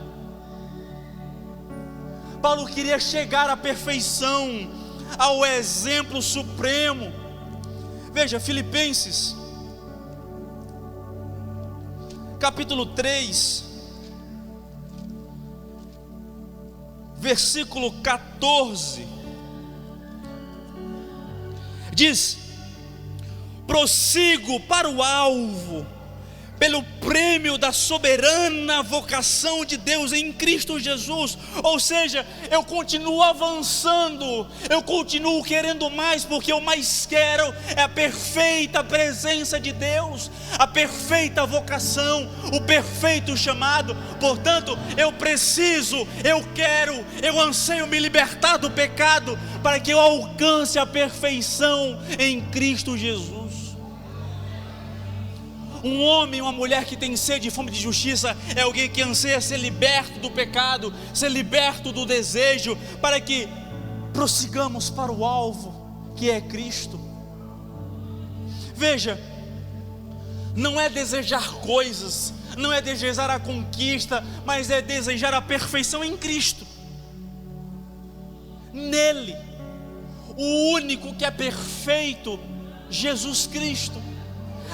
Paulo queria chegar à perfeição, ao exemplo supremo. Veja, Filipenses capítulo 3, versículo 14, diz: prossigo para o alvo, pelo prêmio da soberana vocação de Deus em Cristo Jesus. Ou seja, eu continuo avançando, eu continuo querendo mais, porque eu mais quero é a perfeita presença de Deus, a perfeita vocação, o perfeito chamado. Portanto, eu preciso, eu quero, eu anseio me libertar do pecado, para que eu alcance a perfeição em Cristo Jesus. Um homem, uma mulher que tem sede e fome de justiça é alguém que anseia ser liberto do pecado, ser liberto do desejo, para que prossigamos para o alvo, que é Cristo. Veja, não é desejar coisas, não é desejar a conquista, mas é desejar a perfeição em Cristo. Nele, o único que é perfeito, Jesus Cristo.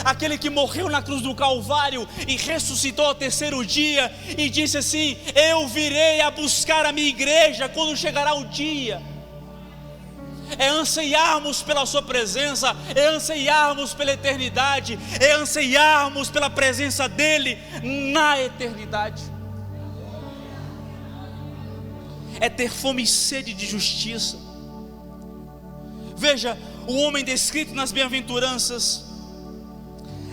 Aquele que morreu na cruz do Calvário e ressuscitou ao terceiro dia, e disse assim: eu virei a buscar a minha igreja quando chegará o dia. É anseiarmos pela sua presença, é anseiarmos pela eternidade, é anseiarmos pela presença dele na eternidade. É ter fome e sede de justiça. Veja, o homem descrito nas bem-aventuranças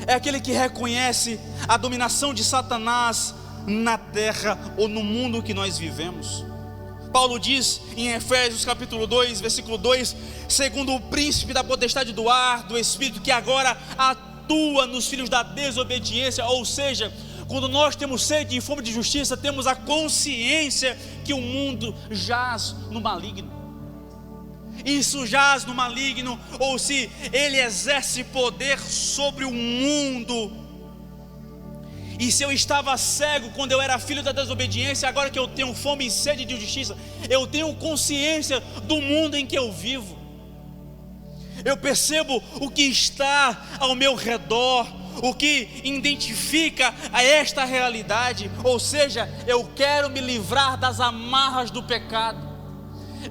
é aquele que reconhece a dominação de Satanás na terra ou no mundo que nós vivemos. Paulo diz em Efésios capítulo 2, versículo 2: segundo o príncipe da potestade do ar, do espírito que agora atua nos filhos da desobediência. Ou seja, quando nós temos sede e fome de justiça, temos a consciência que o mundo jaz no maligno. Isso jaz no maligno, ou se ele exerce poder sobre o mundo. E se eu estava cego quando eu era filho da desobediência, agora que eu tenho fome e sede de justiça, eu tenho consciência do mundo em que eu vivo. Eu percebo o que está ao meu redor, o que identifica a esta realidade, ou seja, eu quero me livrar das amarras do pecado.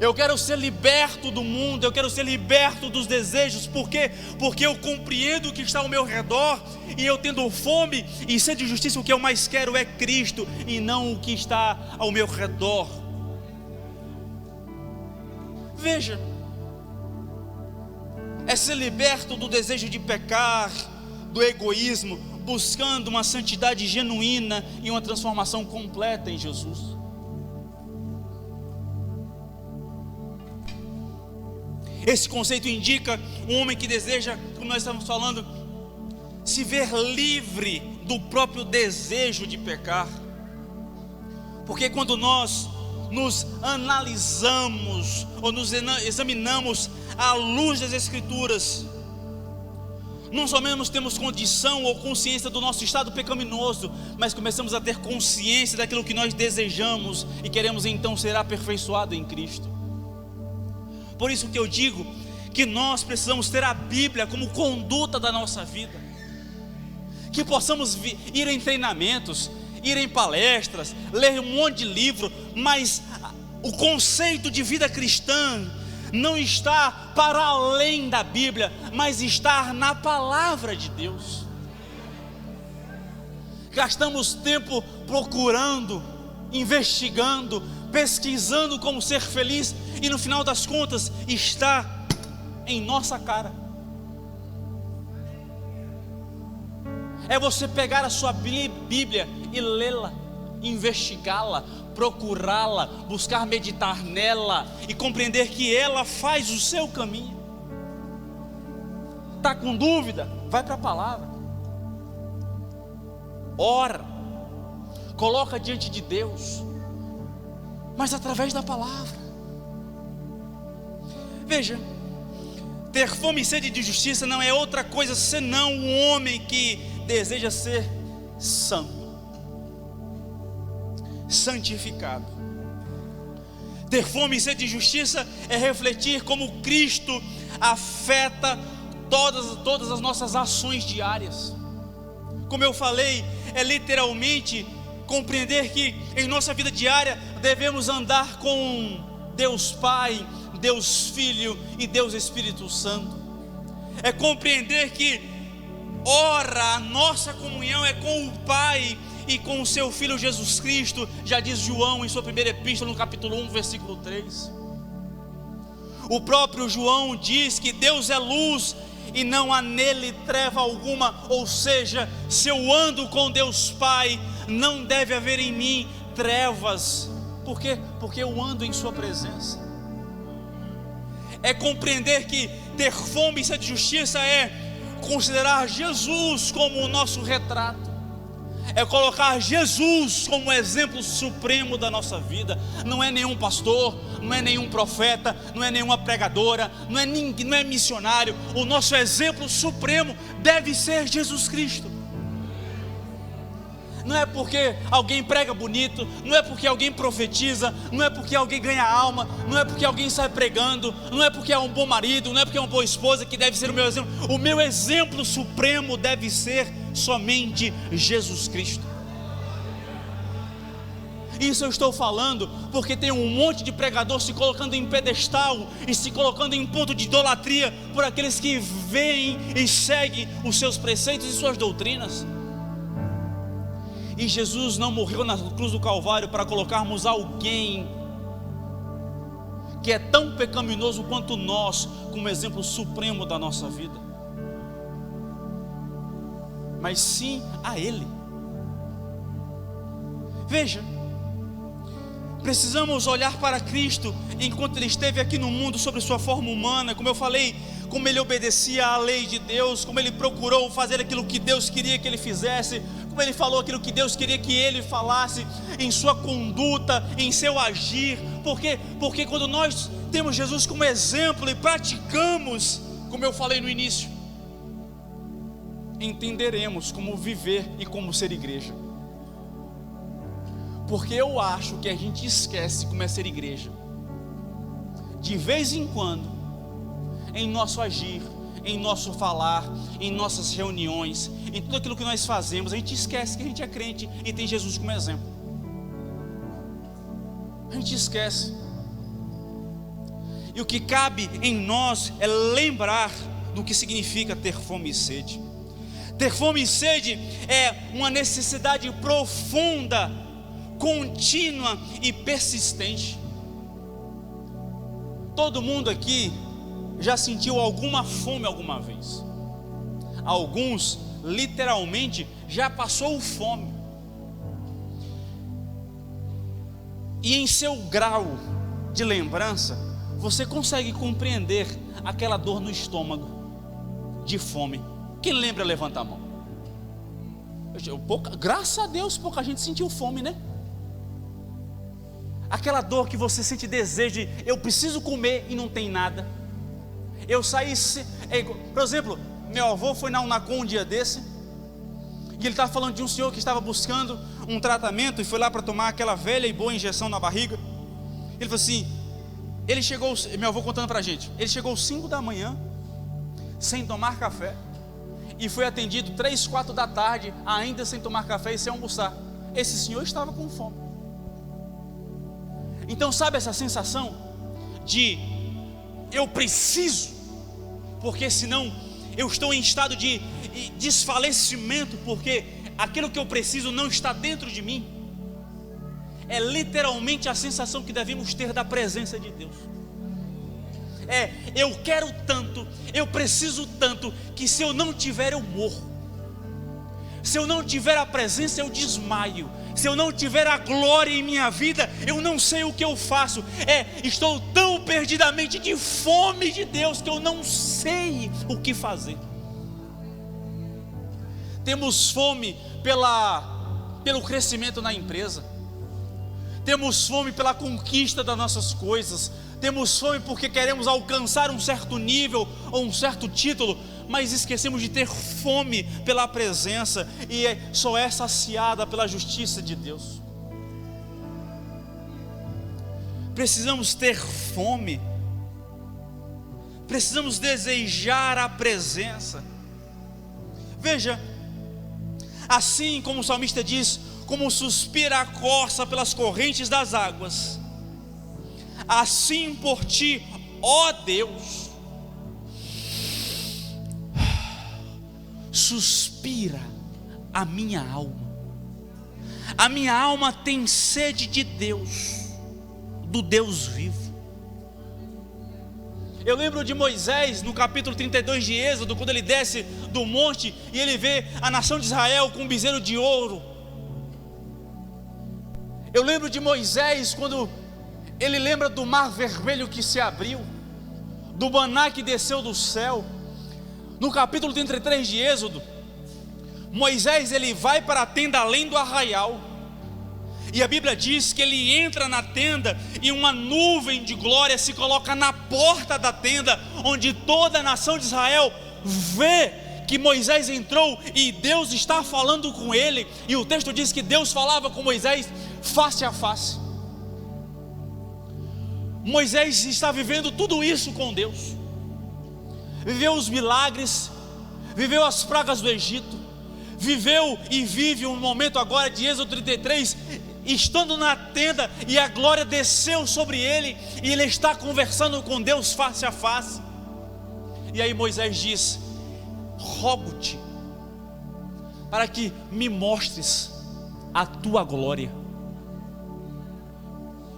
Eu quero ser liberto do mundo, eu quero ser liberto dos desejos. Por quê? Porque eu compreendo o que está ao meu redor, e eu tendo fome e sede de justiça, o que eu mais quero é Cristo, e não o que está ao meu redor. Veja, é ser liberto do desejo de pecar, do egoísmo, buscando uma santidade genuína e uma transformação completa em Jesus. Esse conceito indica um homem que deseja, como nós estamos falando, se ver livre do próprio desejo de pecar. Porque quando nós nos analisamos ou nos examinamos à luz das Escrituras, não somente temos condição ou consciência do nosso estado pecaminoso, mas começamos a ter consciência daquilo que nós desejamos e queremos então ser aperfeiçoado em Cristo. Por isso que eu digo que nós precisamos ter a Bíblia como conduta da nossa vida, que possamos ir em treinamentos, ir em palestras, ler um monte de livro, mas o conceito de vida cristã não está para além da Bíblia, mas está na palavra de Deus. Gastamos tempo procurando, investigando, pesquisando como ser feliz, e no final das contas está em nossa cara. É você pegar a sua Bíblia e lê-la, investigá-la, procurá-la, buscar meditar nela e compreender que ela faz o seu caminho. Está com dúvida? Vai para a palavra, ora, coloca diante de Deus, mas através da palavra. Veja, ter fome e sede de justiça não é outra coisa senão um homem que deseja ser santo, santificado. Ter fome e sede de justiça é refletir como Cristo afeta todas as nossas ações diárias. Como eu falei, é literalmente compreender que em nossa vida diária devemos andar com Deus Pai, Deus Filho e Deus Espírito Santo. É compreender que, ora, a nossa comunhão é com o Pai e com o seu Filho Jesus Cristo, já diz João em sua primeira epístola, no capítulo 1, versículo 3. O próprio João diz que Deus é luz e não há nele treva alguma, ou seja, se eu ando com Deus Pai, não deve haver em mim trevas. Por quê? Porque eu ando em sua presença. É compreender que ter fome e sede de justiça é considerar Jesus como o nosso retrato, é colocar Jesus como o exemplo supremo da nossa vida. Não é nenhum pastor, não é nenhum profeta, não é nenhuma pregadora, não é missionário. O nosso exemplo supremo deve ser Jesus Cristo. Não é porque alguém prega bonito, não é porque alguém profetiza, não é porque alguém ganha alma, não é porque alguém sai pregando, não é porque é um bom marido, não é porque é uma boa esposa que deve ser o meu exemplo. O meu exemplo supremo deve ser somente Jesus Cristo. Isso eu estou falando porque tem um monte de pregador se colocando em pedestal e se colocando em ponto de idolatria por aqueles que veem e seguem os seus preceitos e suas doutrinas. E Jesus não morreu na cruz do Calvário para colocarmos alguém que é tão pecaminoso quanto nós como exemplo supremo da nossa vida, mas sim a Ele. Veja, precisamos olhar para Cristo enquanto Ele esteve aqui no mundo sob sua forma humana. Como eu falei, como Ele obedecia à lei de Deus, como Ele procurou fazer aquilo que Deus queria que Ele fizesse, como Ele falou aquilo que Deus queria que Ele falasse, em sua conduta, em seu agir. Por quê? Porque quando nós temos Jesus como exemplo e praticamos, como eu falei no início, entenderemos como viver e como ser igreja. Porque eu acho que a gente esquece como é ser igreja. De vez em quando, em nosso agir, em nosso falar, em nossas reuniões, em tudo aquilo que nós fazemos, a gente esquece que a gente é crente e tem Jesus como exemplo. A gente esquece. E o que cabe em nós é lembrar do que significa ter fome e sede. Ter fome e sede é uma necessidade profunda, contínua e persistente. Todo mundo aqui já sentiu alguma fome alguma vez. Alguns literalmente já passou fome. E em seu grau de lembrança, você consegue compreender aquela dor no estômago de fome. Quem lembra, levanta a mão. Graças a Deus, pouca gente sentiu fome, né? Aquela dor que você sente desejo de, eu preciso comer e não tem nada. Eu saí, por exemplo, meu avô foi na Unacom um dia desse, e ele estava falando de um senhor que estava buscando um tratamento, e foi lá para tomar aquela velha e boa injeção na barriga. Ele falou assim, ele chegou, meu avô contando para a gente, ele chegou às 5 da manhã, sem tomar café, e foi atendido 3, 4 da tarde, ainda sem tomar café e sem almoçar. Esse senhor estava com fome. Então sabe essa sensação de eu preciso, porque senão eu estou em estado de desfalecimento, porque aquilo que eu preciso não está dentro de mim. É literalmente a sensação que devemos ter da presença de Deus. Eu quero tanto, eu preciso tanto, que se eu não tiver eu morro. Se eu não tiver a presença eu desmaio. Se eu não tiver a glória em minha vida, eu não sei o que eu faço. Estou tão perdidamente de fome de Deus que eu não sei o que fazer. Temos fome pelo crescimento na empresa. Temos fome pela conquista das nossas coisas. Temos fome porque queremos alcançar um certo nível ou um certo título, mas esquecemos de ter fome pela presença, e só é saciada pela justiça de Deus. Precisamos ter fome, precisamos desejar a presença. Veja, assim como o salmista diz, como suspira a corça pelas correntes das águas, assim por ti, ó Deus, suspira a minha alma. A minha alma tem sede de Deus, do Deus vivo. Eu lembro de Moisés no capítulo 32 de Êxodo, quando ele desce do monte e ele vê a nação de Israel com um bezerro de ouro. Eu lembro de Moisés quando ele lembra do mar vermelho que se abriu, do maná que desceu do céu. No capítulo 33 de Êxodo, Moisés ele vai para a tenda além do arraial, e a Bíblia diz que ele entra na tenda e uma nuvem de glória se coloca na porta da tenda, onde toda a nação de Israel vê que Moisés entrou e Deus está falando com ele. E o texto diz que Deus falava com Moisés face a face. Moisés está vivendo tudo isso com Deus, viveu os milagres, viveu as pragas do Egito, viveu e vive um momento agora de Êxodo 33, estando na tenda, e a glória desceu sobre ele, e ele está conversando com Deus face a face. E aí Moisés diz: rogo-te para que me mostres a tua glória.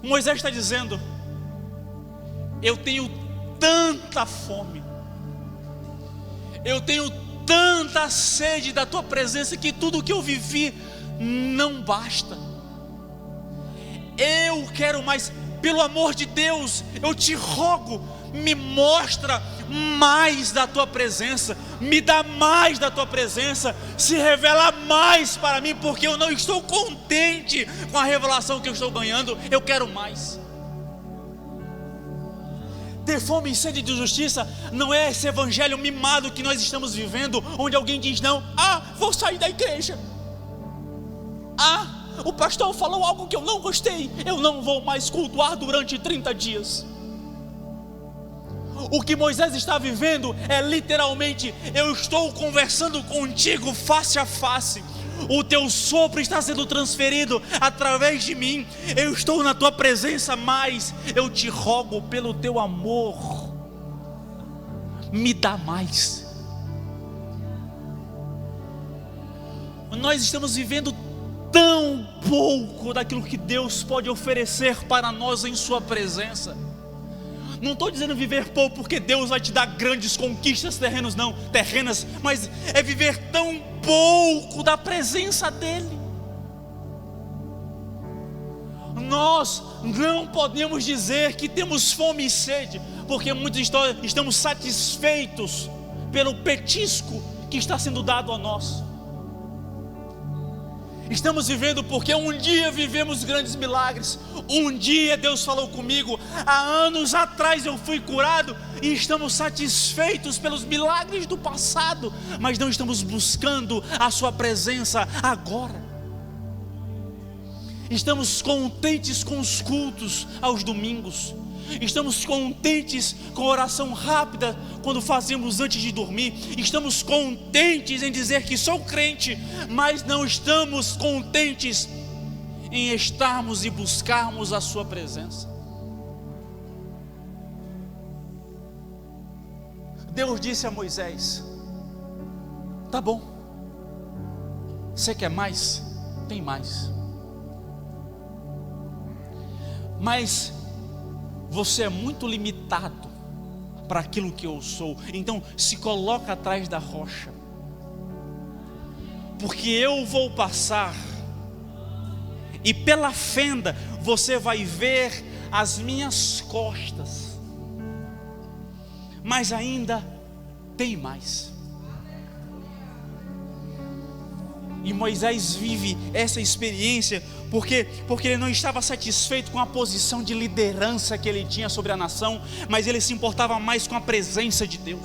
Moisés está dizendo: eu tenho tanta fome, eu tenho tanta sede da tua presença, que tudo que eu vivi não basta. Eu quero mais. Pelo amor de Deus, eu te rogo, me mostra mais da tua presença, me dá mais da tua presença, se revela mais para mim, porque eu não estou contente com a revelação que eu estou ganhando, eu quero mais. Ter fome e sede de justiça não é esse evangelho mimado que nós estamos vivendo, onde alguém diz: não, vou sair da igreja, o pastor falou algo que eu não gostei, eu não vou mais cultuar durante 30 dias. O que Moisés está vivendo é literalmente: eu estou conversando contigo face a face. O teu sopro está sendo transferido através de mim. Eu estou na tua presença, mas eu te rogo pelo teu amor, me dá mais. Nós estamos vivendo tão pouco daquilo que Deus pode oferecer para nós em sua presença. Não estou dizendo viver pouco porque Deus vai te dar grandes conquistas terrenas, mas é viver tão pouco da presença dEle. Nós não podemos dizer que temos fome e sede, porque muitos estamos satisfeitos pelo petisco que está sendo dado a nós. Estamos vivendo porque um dia vivemos grandes milagres. Um dia Deus falou comigo. Há anos atrás eu fui curado. E estamos satisfeitos pelos milagres do passado, mas não estamos buscando a sua presença agora. Estamos contentes com os cultos aos domingos. Estamos contentes com a oração rápida quando fazemos antes de dormir. Estamos contentes em dizer que sou crente, mas não estamos contentes em estarmos e buscarmos a sua presença. Deus disse a Moisés: tá bom, você quer mais? Tem mais. Mas você é muito limitado para aquilo que eu sou. Então se coloca atrás da rocha, porque eu vou passar, e pela fenda você vai ver as minhas costas. Mas ainda tem mais. E Moisés vive essa experiência porque ele não estava satisfeito com a posição de liderança que ele tinha sobre a nação, mas ele se importava mais com a presença de Deus.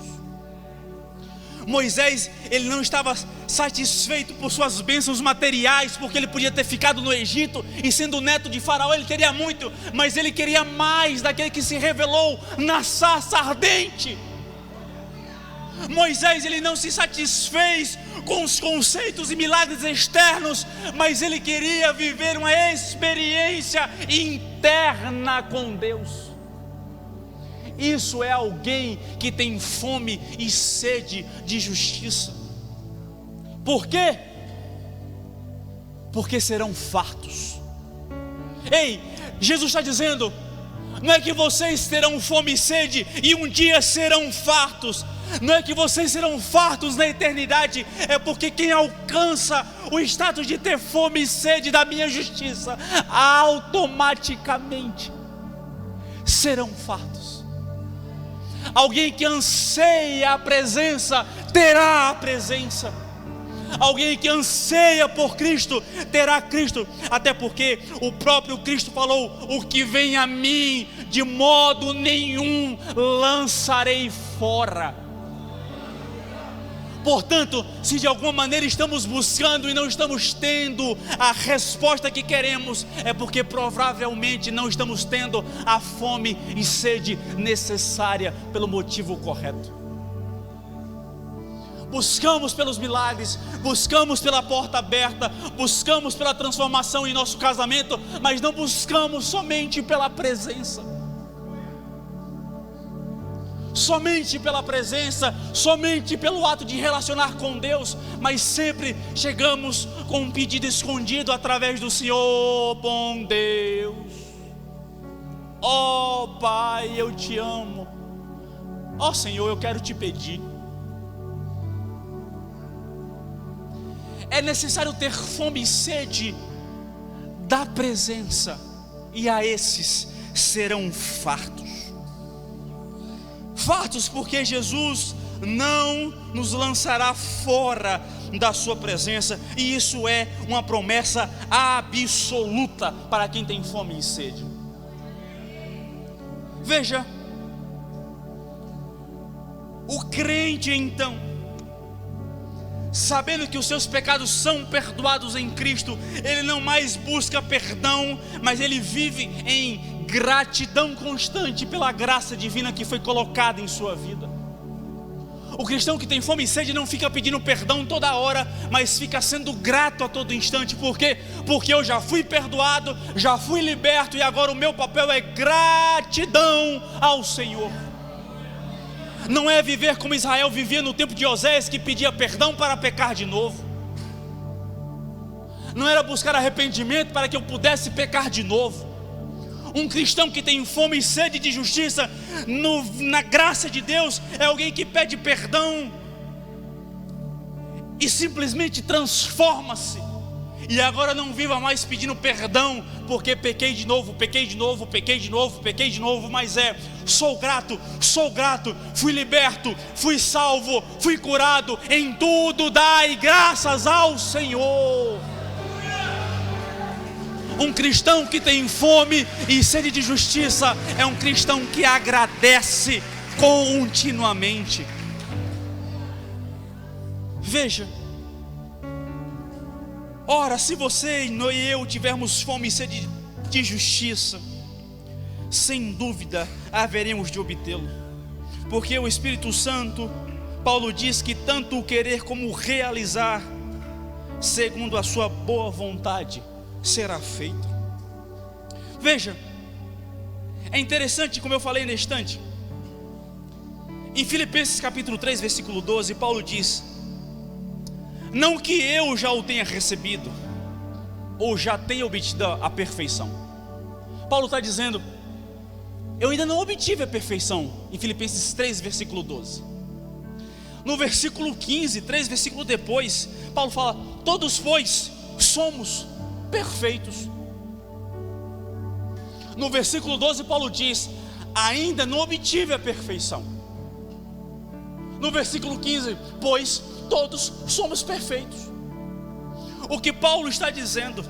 Moisés, ele não estava satisfeito por suas bênçãos materiais, porque ele podia ter ficado no Egito e sendo neto de Faraó ele teria muito, mas ele queria mais daquele que se revelou na sarça ardente. Moisés, ele não se satisfez com os conceitos e milagres externos, mas ele queria viver uma experiência interna com Deus. Isso é alguém que tem fome e sede de justiça. Por quê? Porque serão fartos. Ei, Jesus está dizendo: não é que vocês terão fome e sede e um dia serão fartos. Não é que vocês serão fartos na eternidade. É porque quem alcança o status de ter fome e sede da minha justiça, automaticamente serão fartos. Alguém que anseia a presença, terá a presença. Alguém que anseia por Cristo, terá Cristo. Até porque o próprio Cristo falou: o que vem a mim, de modo nenhum lançarei fora. Portanto, se de alguma maneira estamos buscando e não estamos tendo a resposta que queremos, é porque provavelmente não estamos tendo a fome e sede necessária pelo motivo correto. Buscamos pelos milagres, buscamos pela porta aberta, buscamos pela transformação em nosso casamento, mas não buscamos somente pela presença. Somente pela presença, somente pelo ato de relacionar com Deus, mas sempre chegamos com um pedido escondido através do Senhor, bom Deus. Ó Pai, eu te amo. Ó Senhor, eu quero te pedir. É necessário ter fome e sede da presença, e a esses serão fartos. Fartos porque Jesus não nos lançará fora da sua presença, e isso é uma promessa absoluta para quem tem fome e sede. Veja, o crente então, sabendo que os seus pecados são perdoados em Cristo, ele não mais busca perdão, mas ele vive em gratidão constante pela graça divina que foi colocada em sua vida. O cristão que tem fome e sede não fica pedindo perdão toda hora, mas fica sendo grato a todo instante. Por quê? Porque eu já fui perdoado, já fui liberto, e agora o meu papel é gratidão ao Senhor. Não é viver como Israel vivia no tempo de Osés, que pedia perdão para pecar de novo. Não era buscar arrependimento para que eu pudesse pecar de novo. Um cristão que tem fome e sede de justiça, na graça de Deus, é alguém que pede perdão e simplesmente transforma-se. E agora não viva mais pedindo perdão, porque pequei de novo, mas sou grato, fui liberto, fui salvo, fui curado, em tudo dai graças ao Senhor. Um cristão que tem fome e sede de justiça é um cristão que agradece continuamente. Veja, ora, se você e eu tivermos fome e sede de justiça, sem dúvida haveremos de obtê-lo, porque o Espírito Santo, Paulo diz que tanto o querer como o realizar, segundo a sua boa vontade, será feito. Veja, é interessante, como eu falei na estante, em Filipenses capítulo 3, versículo 12, Paulo diz: não que eu já o tenha recebido, ou já tenha obtido a perfeição. Paulo está dizendo: eu ainda não obtive a perfeição. Em Filipenses 3, versículo 12. No versículo 15, 3 versículos depois, Paulo fala: todos, pois, somos perfeitos. No versículo 12, Paulo diz: ainda não obtive a perfeição. No versículo 15, pois todos somos perfeitos. O que Paulo está dizendo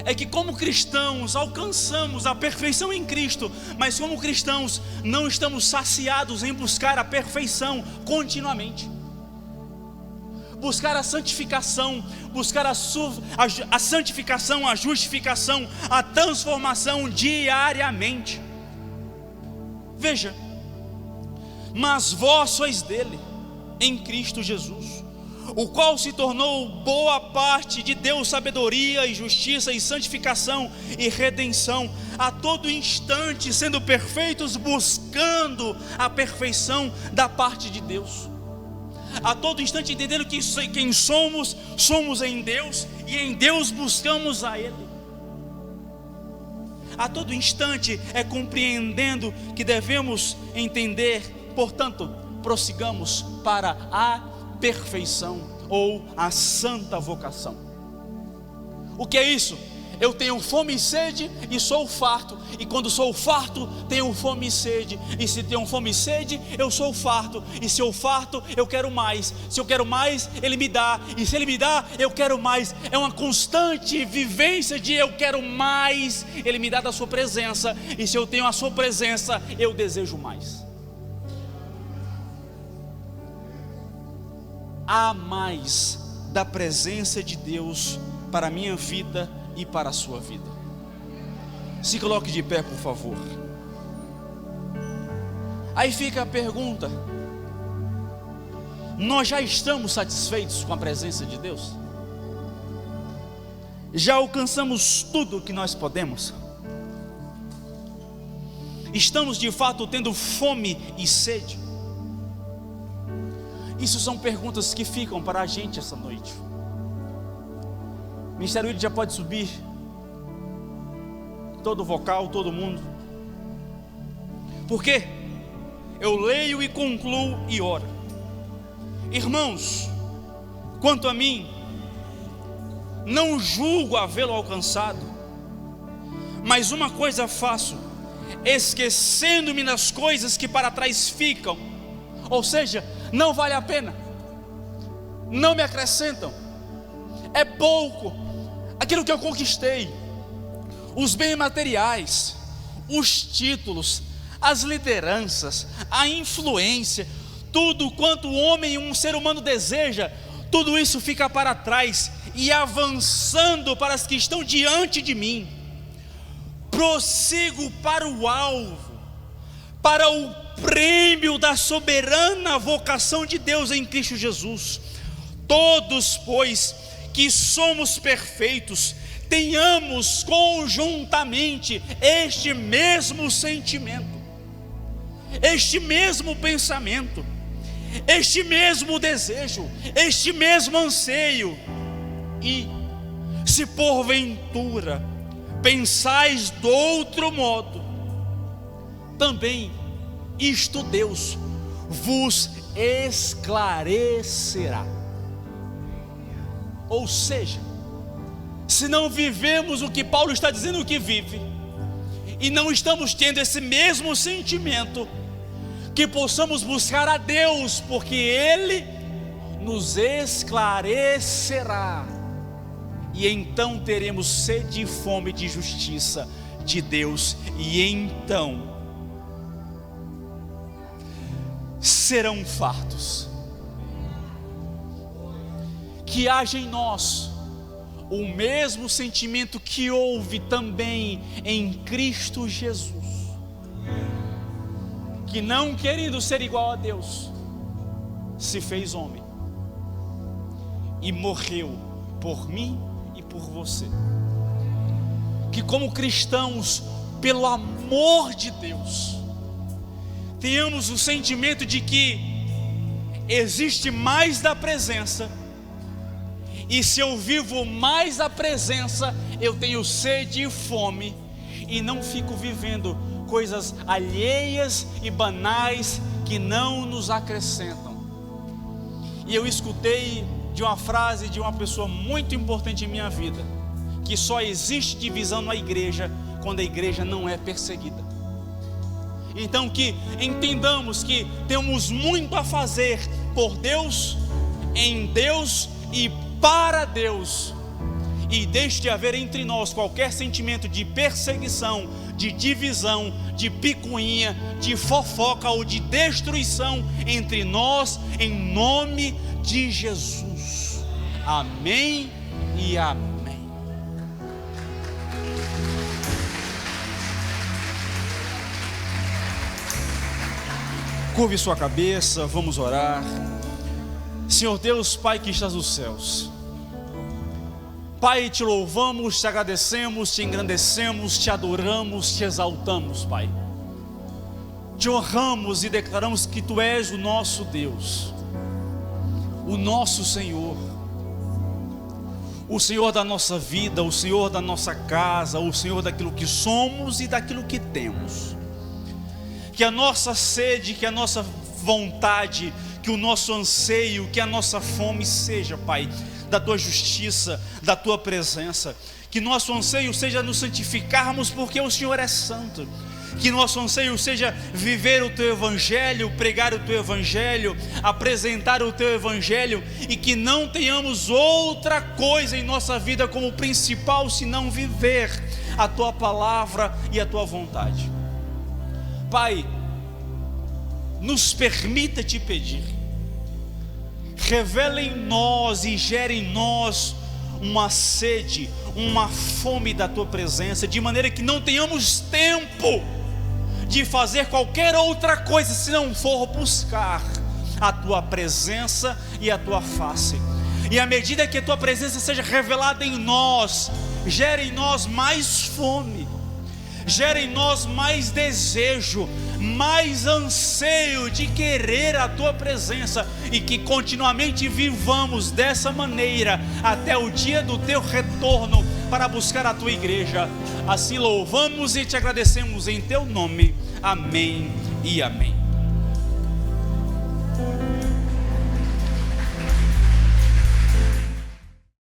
é que, como cristãos, alcançamos a perfeição em Cristo, mas como cristãos não estamos saciados em buscar a perfeição continuamente. Buscar a santificação, buscar a santificação, a justificação, a transformação diariamente. Veja, mas vós sois dele, em Cristo Jesus, o qual se tornou boa parte de Deus, sabedoria e justiça e santificação e redenção, a todo instante sendo perfeitos, buscando a perfeição da parte de Deus. A todo instante entendendo que quem somos, somos em Deus, e em Deus buscamos a Ele. A todo instante é compreendendo que devemos entender, portanto, prossigamos para a perfeição ou a santa vocação. O que é isso? Eu tenho fome e sede e sou farto, e quando sou farto tenho fome e sede, e se tenho fome e sede eu sou farto, e se eu farto eu quero mais, se eu quero mais Ele me dá, e se Ele me dá eu quero mais. É uma constante vivência de eu quero mais, Ele me dá da sua presença, e se eu tenho a sua presença eu desejo mais. Há mais da presença de Deus para a minha vida e para a sua vida. Se coloque de pé, por favor. Aí fica a pergunta: nós já estamos satisfeitos com a presença de Deus? Já alcançamos tudo o que nós podemos? Estamos de fato tendo fome e sede? Isso são perguntas que ficam para a gente essa noite. O Ministério já pode subir, todo vocal, todo mundo. Porque eu leio e concluo e oro. Irmãos, quanto a mim, não julgo havê-lo alcançado, mas uma coisa faço, esquecendo-me das coisas que para trás ficam, ou seja, não vale a pena, não me acrescentam, é pouco aquilo que eu conquistei, os bens materiais, os títulos, as lideranças, a influência, tudo quanto o homem, um ser humano deseja, tudo isso fica para trás, e avançando para as que estão diante de mim, prossigo para o alvo, para o prêmio da soberana vocação de Deus em Cristo Jesus. Todos, pois, que somos perfeitos, tenhamos conjuntamente este mesmo sentimento, este mesmo pensamento, este mesmo desejo, este mesmo anseio. E se porventura pensais de outro modo, também isto Deus vos esclarecerá. Ou seja, se não vivemos o que Paulo está dizendo que vive, e não estamos tendo esse mesmo sentimento, que possamos buscar a Deus, porque Ele nos esclarecerá, e então teremos sede e fome de justiça de Deus, e então serão fartos. Que haja em nós o mesmo sentimento que houve também em Cristo Jesus, que não querendo ser igual a Deus, se fez homem e morreu por mim e por você. Que como cristãos, pelo amor de Deus, tenhamos o sentimento de que existe mais da presença, e se eu vivo mais a presença, eu tenho sede e fome, e não fico vivendo coisas alheias e banais que não nos acrescentam. E eu escutei de uma frase de uma pessoa muito importante em minha vida, que só existe divisão na igreja quando a igreja não é perseguida. Então que entendamos que temos muito a fazer por Deus, em Deus e para Deus, e deixe de haver entre nós qualquer sentimento de perseguição, de divisão, de picuinha, de fofoca ou de destruição entre nós, em nome de Jesus. Amém e amém. Curve sua cabeça, vamos orar. Senhor Deus, Pai que estás nos céus, Pai, te louvamos, te agradecemos, te engrandecemos, te adoramos, te exaltamos, Pai. Te honramos e declaramos que Tu és o nosso Deus, o nosso Senhor, o Senhor da nossa vida, o Senhor da nossa casa, o Senhor daquilo que somos e daquilo que temos. Que a nossa sede, que a nossa vontade, que o nosso anseio, que a nossa fome seja, Pai, da Tua justiça, da Tua presença. Que nosso anseio seja nos santificarmos porque o Senhor é santo. Que nosso anseio seja viver o Teu Evangelho, pregar o Teu Evangelho, apresentar o Teu Evangelho, e que não tenhamos outra coisa em nossa vida como principal senão viver a Tua palavra e a Tua vontade. Pai, nos permita Te pedir, revela em nós e gera em nós uma sede, uma fome da Tua presença, de maneira que não tenhamos tempo de fazer qualquer outra coisa se não for buscar a Tua presença e a Tua face. E à medida que a Tua presença seja revelada em nós, gera em nós mais fome, gera em nós mais desejo, mais anseio de querer a Tua presença, e que continuamente vivamos dessa maneira até o dia do Teu retorno para buscar a Tua igreja. Assim louvamos e Te agradecemos em Teu nome. Amém e amém.